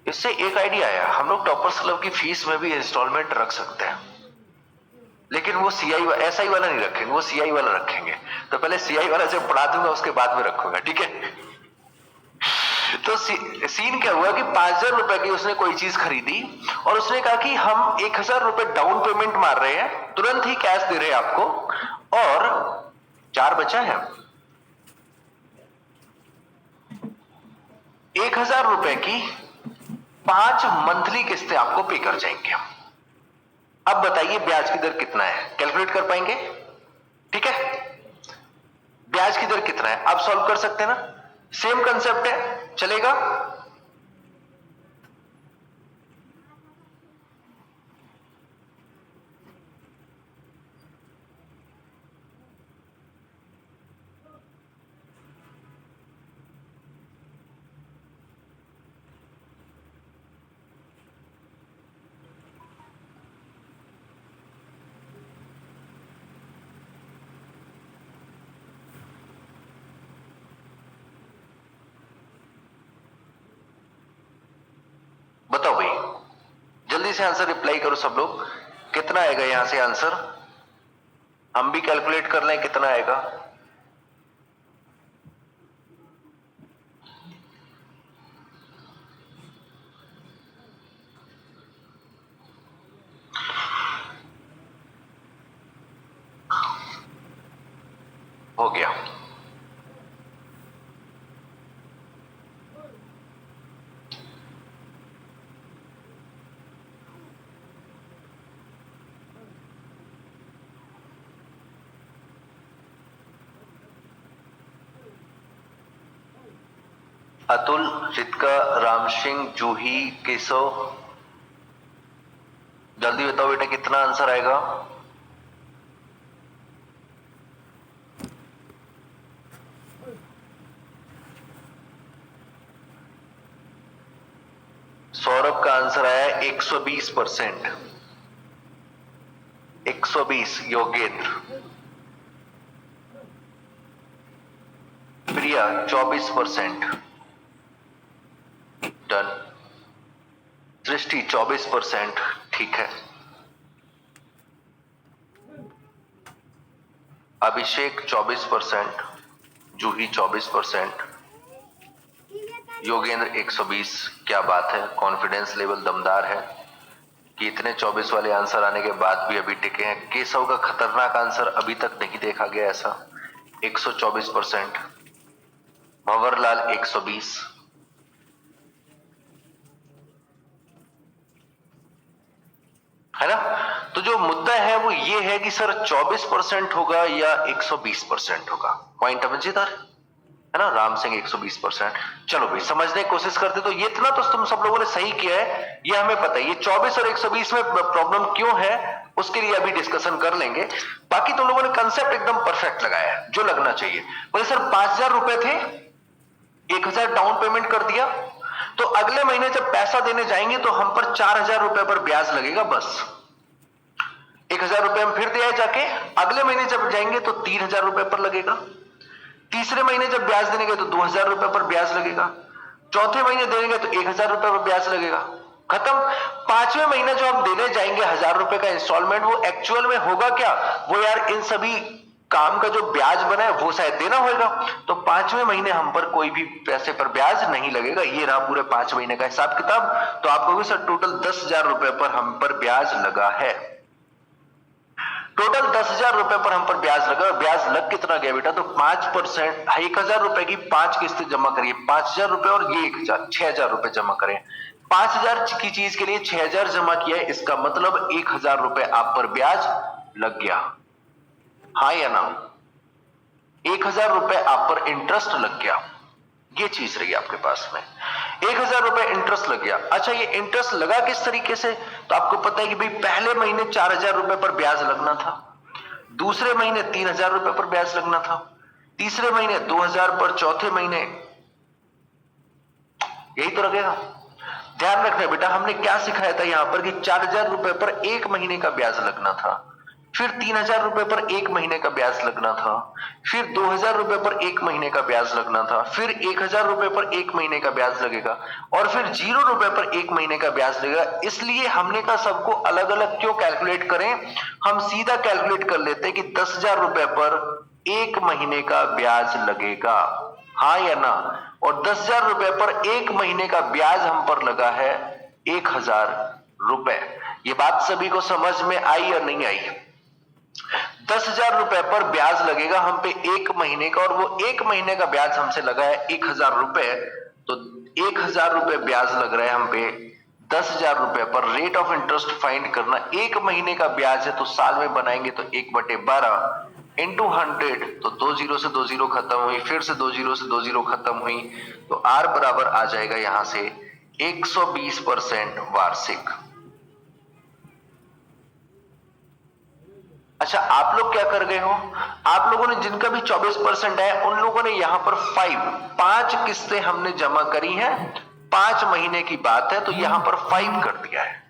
इससे एक आइडिया आया, हम लोग टॉपर्स क्लब की फीस में भी इंस्टॉलमेंट रख सकते हैं, लेकिन वो सीआई एसआई वाला नहीं रखेंगे, वो सीआई वाला रखेंगे। तो पहले सीआई वाला जब पढ़ा दूंगा उसके बाद में रखूंगा, ठीक है? तो सीन क्या हुआ कि 5000 रुपए की उसने कोई चीज खरीदी और उसने कहा कि हम 1000 रुपए डाउन पेमेंट मार रहे हैं, तुरंत ही कैश दे रहे हैं आपको, और 4 बचा है, 1000 रुपए की 5 मंथली किस्तें आपको पे कर जाएंगे। अब बताइए ब्याज की दर कितना है, कैलकुलेट कर पाएंगे? ठीक है, ब्याज की दर कितना है आप सॉल्व कर सकते हैं ना, सेम कंसेप्ट है, चलेगा? बताओ भाई, जल्दी से आंसर रिप्लाई करो सब लोग, कितना आएगा यहां से आंसर? हम भी कैलकुलेट कर लें कितना आएगा। हो गया। अतुल, रितिका, राम सिंह, जूही, केशव, जल्दी बताओ बेटा कितना आंसर आएगा? सौरभ का आंसर आया 120%। 120। योगेंद्र, प्रिया 24%, डन। सृष्टि 24%, ठीक है। अभिषेक 24%, जूही 24%, योगेंद्र 120। क्या बात है, कॉन्फिडेंस लेवल दमदार है कि इतने 24 वाले आंसर आने के बाद भी अभी टिके हैं। केशव का खतरनाक आंसर अभी तक नहीं देखा गया ऐसा, 124%। भंवरलाल 120। है ना? तो जो मुद्दा है वो ये है कि सर 24% होगा या 120% होगा। पॉइंट समझदार है ना? राम सिंह 120%। चलो भाई समझने की कोशिश करते, तो ये इतना तो तुम सब लोगों ने सही किया है, ये हमें पता है। ये 24 और 120 में प्रॉब्लम क्यों है उसके लिए अभी डिस्कशन कर लेंगे। बाकी तुम लोगों ने कंसेप्ट एकदम परफेक्ट लगाया है, जो लगना चाहिए। बोले सर 5000 रुपए थे, 1000 डाउन पेमेंट कर दिया, तो अगले महीने जब पैसा देने जाएंगे तो हम पर 4000 रुपए पर ब्याज लगेगा बस। 1000 रुपए हम फिर दिया जाके, अगले महीने जब जाएंगे तो 3000 रुपए पर लगेगा। तीसरे महीने जब ब्याज देंगे तो 2000 रुपए पर ब्याज लगेगा। चौथे महीने देंगे तो 1000 रुपए पर ब्याज लगेगा। खत्म। पांचवें महीने जो हम देने जाएंगे 1000 रुपए का इंस्टॉलमेंट, वो एक्चुअल में होगा क्या? वो यार इन सभी काम का जो ब्याज बना है वो शायद देना होगा। तो पांचवें महीने हम पर कोई भी पैसे पर ब्याज नहीं लगेगा। ये रहा पूरे 5 महीने का हिसाब किताब। तो आप कहोगे सर टोटल 10,000 रुपए पर हम पर ब्याज लगा है। टोटल 10,000 रुपए पर हम पर ब्याज लगा। ब्याज लग कितना गया बेटा? तो 5%। 1000 रुपए की 5 किस्तें जमा करिए, 5000 रुपए और ये 1000, 6000 रुपए जमा करें। 5000 की चीज के लिए 6000 जमा किया है, इसका मतलब 1000 रुपए आप पर ब्याज लग गया। हाँ या ना? 1000 रुपए आप पर इंटरेस्ट लग गया। ये चीज रही आपके पास में, 1000 रुपए इंटरेस्ट लग गया। अच्छा, ये इंटरेस्ट लगा किस तरीके से? तो आपको पता है कि भाई पहले महीने 4000 रुपए पर ब्याज लगना था, दूसरे महीने 3000 रुपए पर ब्याज लगना था, तीसरे महीने 2000 पर, चौथे महीने यही तो लगेगा। ध्यान रखना बेटा, हमने क्या सिखाया था यहां पर कि 4000 रुपए पर 1 महीने का ब्याज लगना था, फिर 3000 रुपए पर 1 महीने का ब्याज लगना था, फिर 2000 रुपए पर 1 महीने का ब्याज लगना था, फिर 1000 रुपए पर 1 महीने का ब्याज लगेगा, और फिर 0 रुपए पर 1 महीने का ब्याज लगेगा। इसलिए हमने कहा सबको अलग अलग क्यों कैलकुलेट करें, हम सीधा कैलकुलेट कर लेते हैं कि 10,000 रुपए पर 1 महीने का ब्याज लगेगा। हाँ या ना? और 10,000 रुपए पर 1 महीने का ब्याज हम पर लगा है 1000 रुपए। ये बात सभी को समझ में आई या नहीं आई? 10,000 रुपए पर ब्याज लगेगा हम पे 1 महीने का, और वो 1 महीने का ब्याज हमसे लगा है 1000 रुपए। तो 1,000 रुपए ब्याज लग रहा है हम पे 10,000 रुपए पर। रेट ऑफ इंटरेस्ट फाइंड करना, एक महीने का ब्याज है तो साल में बनाएंगे तो 1/12 इंटू 100, तो 2 जीरो से 2 जीरो खत्म हुई, फिर से 2 जीरो से 2 जीरो खत्म हुई, तो R बराबर आ जाएगा यहां से 120% वार्षिक। अच्छा, आप लोग क्या कर गए हो, आप लोगों ने जिनका भी 24% है उन लोगों ने यहां पर 5 किस्तें हमने जमा करी हैं, 5 महीने की बात है, तो यहां पर 5 कर दिया है।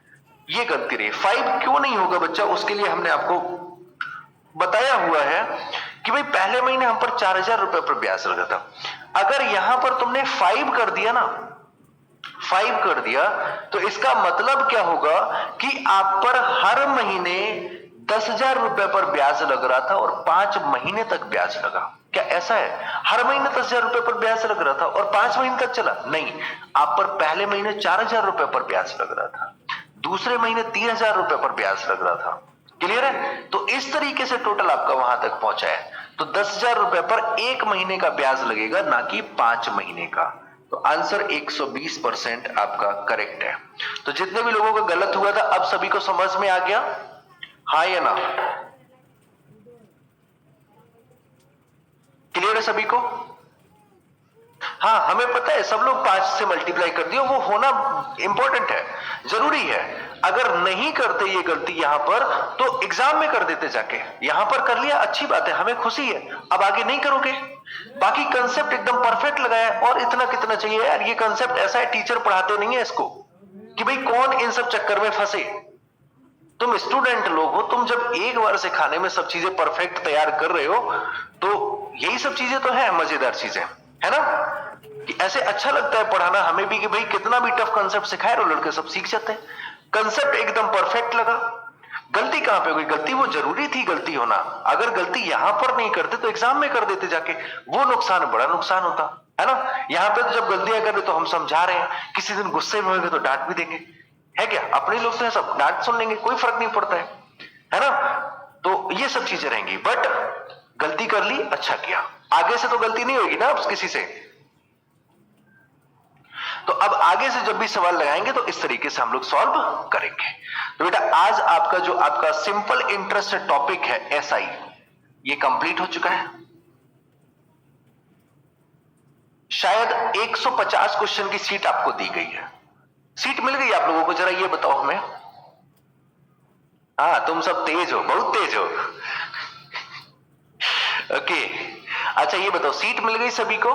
ये गलती रही। 5 क्यों नहीं होगा बच्चा, उसके लिए हमने आपको बताया हुआ है कि भाई पहले महीने हम पर 4,000 रुपए पर ब्याज लगा था। अगर यहां पर तुमने 5 कर दिया ना, 5 कर दिया, तो इसका मतलब क्या होगा कि आप पर हर महीने 10,000 रुपए पर ब्याज लग रहा था और 5 महीने तक ब्याज लगा। क्या ऐसा है? हर महीने 10,000 रुपए पर ब्याज लग रहा था और 5 महीने तक चला? नहीं, आप पर पहले महीने 4,000 रुपए पर ब्याज लग रहा था, दूसरे महीने 3,000 रुपए पर ब्याज लग रहा था। क्लियर है? तो इस तरीके से टोटल आपका वहां तक पहुंचा है। तो 10,000 रुपए पर एक महीने का ब्याज लगेगा, ना कि 5 महीने का। तो आंसर 120% आपका करेक्ट है। तो जितने भी लोगों का गलत हुआ था, अब सभी को समझ में आ गया, हाँ या ना? क्लियर है सभी को? हाँ, हमें पता है सब लोग 5 से मल्टीप्लाई कर दिया, वो होना इंपॉर्टेंट है, जरूरी है। अगर नहीं करते ये गलती यहां पर, तो एग्जाम में कर देते जाके। यहां पर कर लिया, अच्छी बात है, हमें खुशी है। अब आगे नहीं करोगे। बाकी कंसेप्ट एकदम परफेक्ट लगाया, और इतना कितना चाहिए यार। ये कंसेप्ट ऐसा है, टीचर पढ़ाते नहीं है इसको कि भाई कौन इन सब चक्कर में फंसे। तुम स्टूडेंट लोग हो, तुम जब एक बार सिखाने में सब चीजें परफेक्ट तैयार कर रहे हो, तो यही सब चीजें तो है मजेदार चीजें, है ना? कि ऐसे अच्छा लगता है पढ़ाना हमें भी कि भाई कितना भी टफ कंसेप्ट सिखाए और लड़के सब सीख जाते हैं। कंसेप्ट एकदम परफेक्ट लगा, गलती कहां पे हुई? गलती वो जरूरी थी गलती होना। अगर गलती यहां पर नहीं करते तो एग्जाम में कर देते जाके, वो नुकसान बड़ा नुकसान होता है ना। यहां पे तो जब गलतियां कर रहे तो हम समझा रहे हैं, किसी दिन गुस्से में होंगे तो डांट भी देंगे, है क्या? अपने लोग तो है, सब डांट सुन लेंगे, कोई फर्क नहीं पड़ता है ना। तो ये सब चीजें रहेंगी, बट गलती कर ली, अच्छा किया, आगे से तो गलती नहीं होगी ना अब किसी से। तो अब आगे से जब भी सवाल लगाएंगे तो इस तरीके से हम लोग सॉल्व करेंगे। तो बेटा आज आपका जो आपका सिंपल इंटरेस्ट टॉपिक है एसआई, ये कंप्लीट हो चुका है। शायद 150 क्वेश्चन की सीट आपको दी गई है। सीट मिल गई आप लोगों को? जरा ये बताओ हमें। हाँ, तुम सब तेज हो, बहुत तेज हो। ओके, अच्छा ये बताओ, सीट मिल गई सभी को?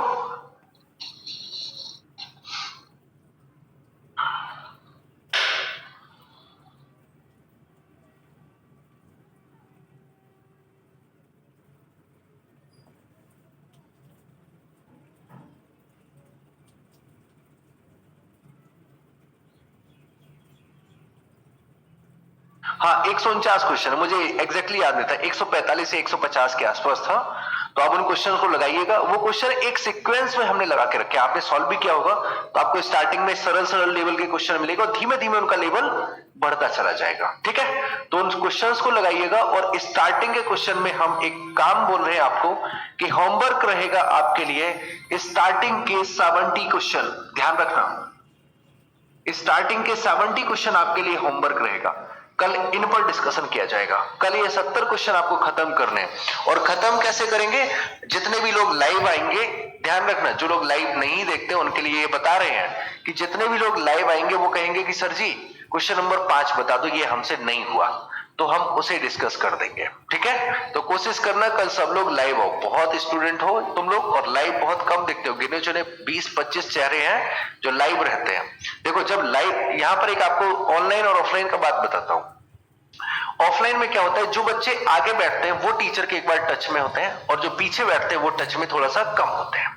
हाँ, 149 क्वेश्चन है, मुझे एग्जैक्टली याद नहीं था, 145 से 150 के आसपास था। तो आप उन क्वेश्चन को लगाइएगा। वो क्वेश्चन एक सीक्वेंस में हमने लगा के रखे, आपने सॉल्व भी किया होगा। तो आपको स्टार्टिंग में सरल सरल लेवल के क्वेश्चन मिलेगा और धीमे धीमे उनका लेवल बढ़ता चला जाएगा, ठीक है? तो उन क्वेश्चंस को लगाइएगा। और स्टार्टिंग के क्वेश्चन में हम एक काम बोल रहे हैं आपको कि होमवर्क रहेगा आपके लिए स्टार्टिंग के 70 क्वेश्चन। ध्यान रखना, स्टार्टिंग के 70 क्वेश्चन आपके लिए होमवर्क रहेगा। कल इन पर डिस्कशन किया जाएगा। कल ये 70 क्वेश्चन आपको खत्म करने हैं। और खत्म कैसे करेंगे? जितने भी लोग लाइव आएंगे, ध्यान रखना, जो लोग लाइव नहीं देखते उनके लिए ये बता रहे हैं कि जितने भी लोग लाइव आएंगे वो कहेंगे कि सर जी क्वेश्चन नंबर 5 बता दो, ये हमसे नहीं हुआ, तो हम उसे डिस्कस कर देंगे, ठीक है? तो कोशिश करना कल सब लोग लाइव आओ। बहुत स्टूडेंट हो तुम लोग और लाइव बहुत कम देखते हो, गिने चुने 20-25 चेहरे हैं जो लाइव रहते हैं। देखो, जब लाइव, यहां पर एक आपको ऑनलाइन और ऑफलाइन का बात बताता हूं। ऑफलाइन में क्या होता है, जो बच्चे आगे बैठते हैं वो टीचर के एक बार टच में होते हैं और जो पीछे बैठते हैं वो टच में थोड़ा सा कम होते हैं।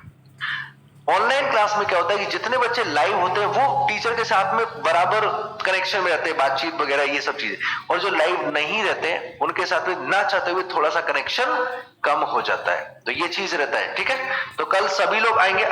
ऑनलाइन क्लास में क्या होता है कि जितने बच्चे लाइव होते हैं वो टीचर के साथ में बराबर कनेक्शन में रहते हैं, बातचीत वगैरह ये सब चीजें, और जो लाइव नहीं रहते हैं उनके साथ में ना चाहते हुए थोड़ा सा कनेक्शन कम हो जाता है। तो ये चीज रहता है, ठीक है? तो कल सभी लोग आएंगे।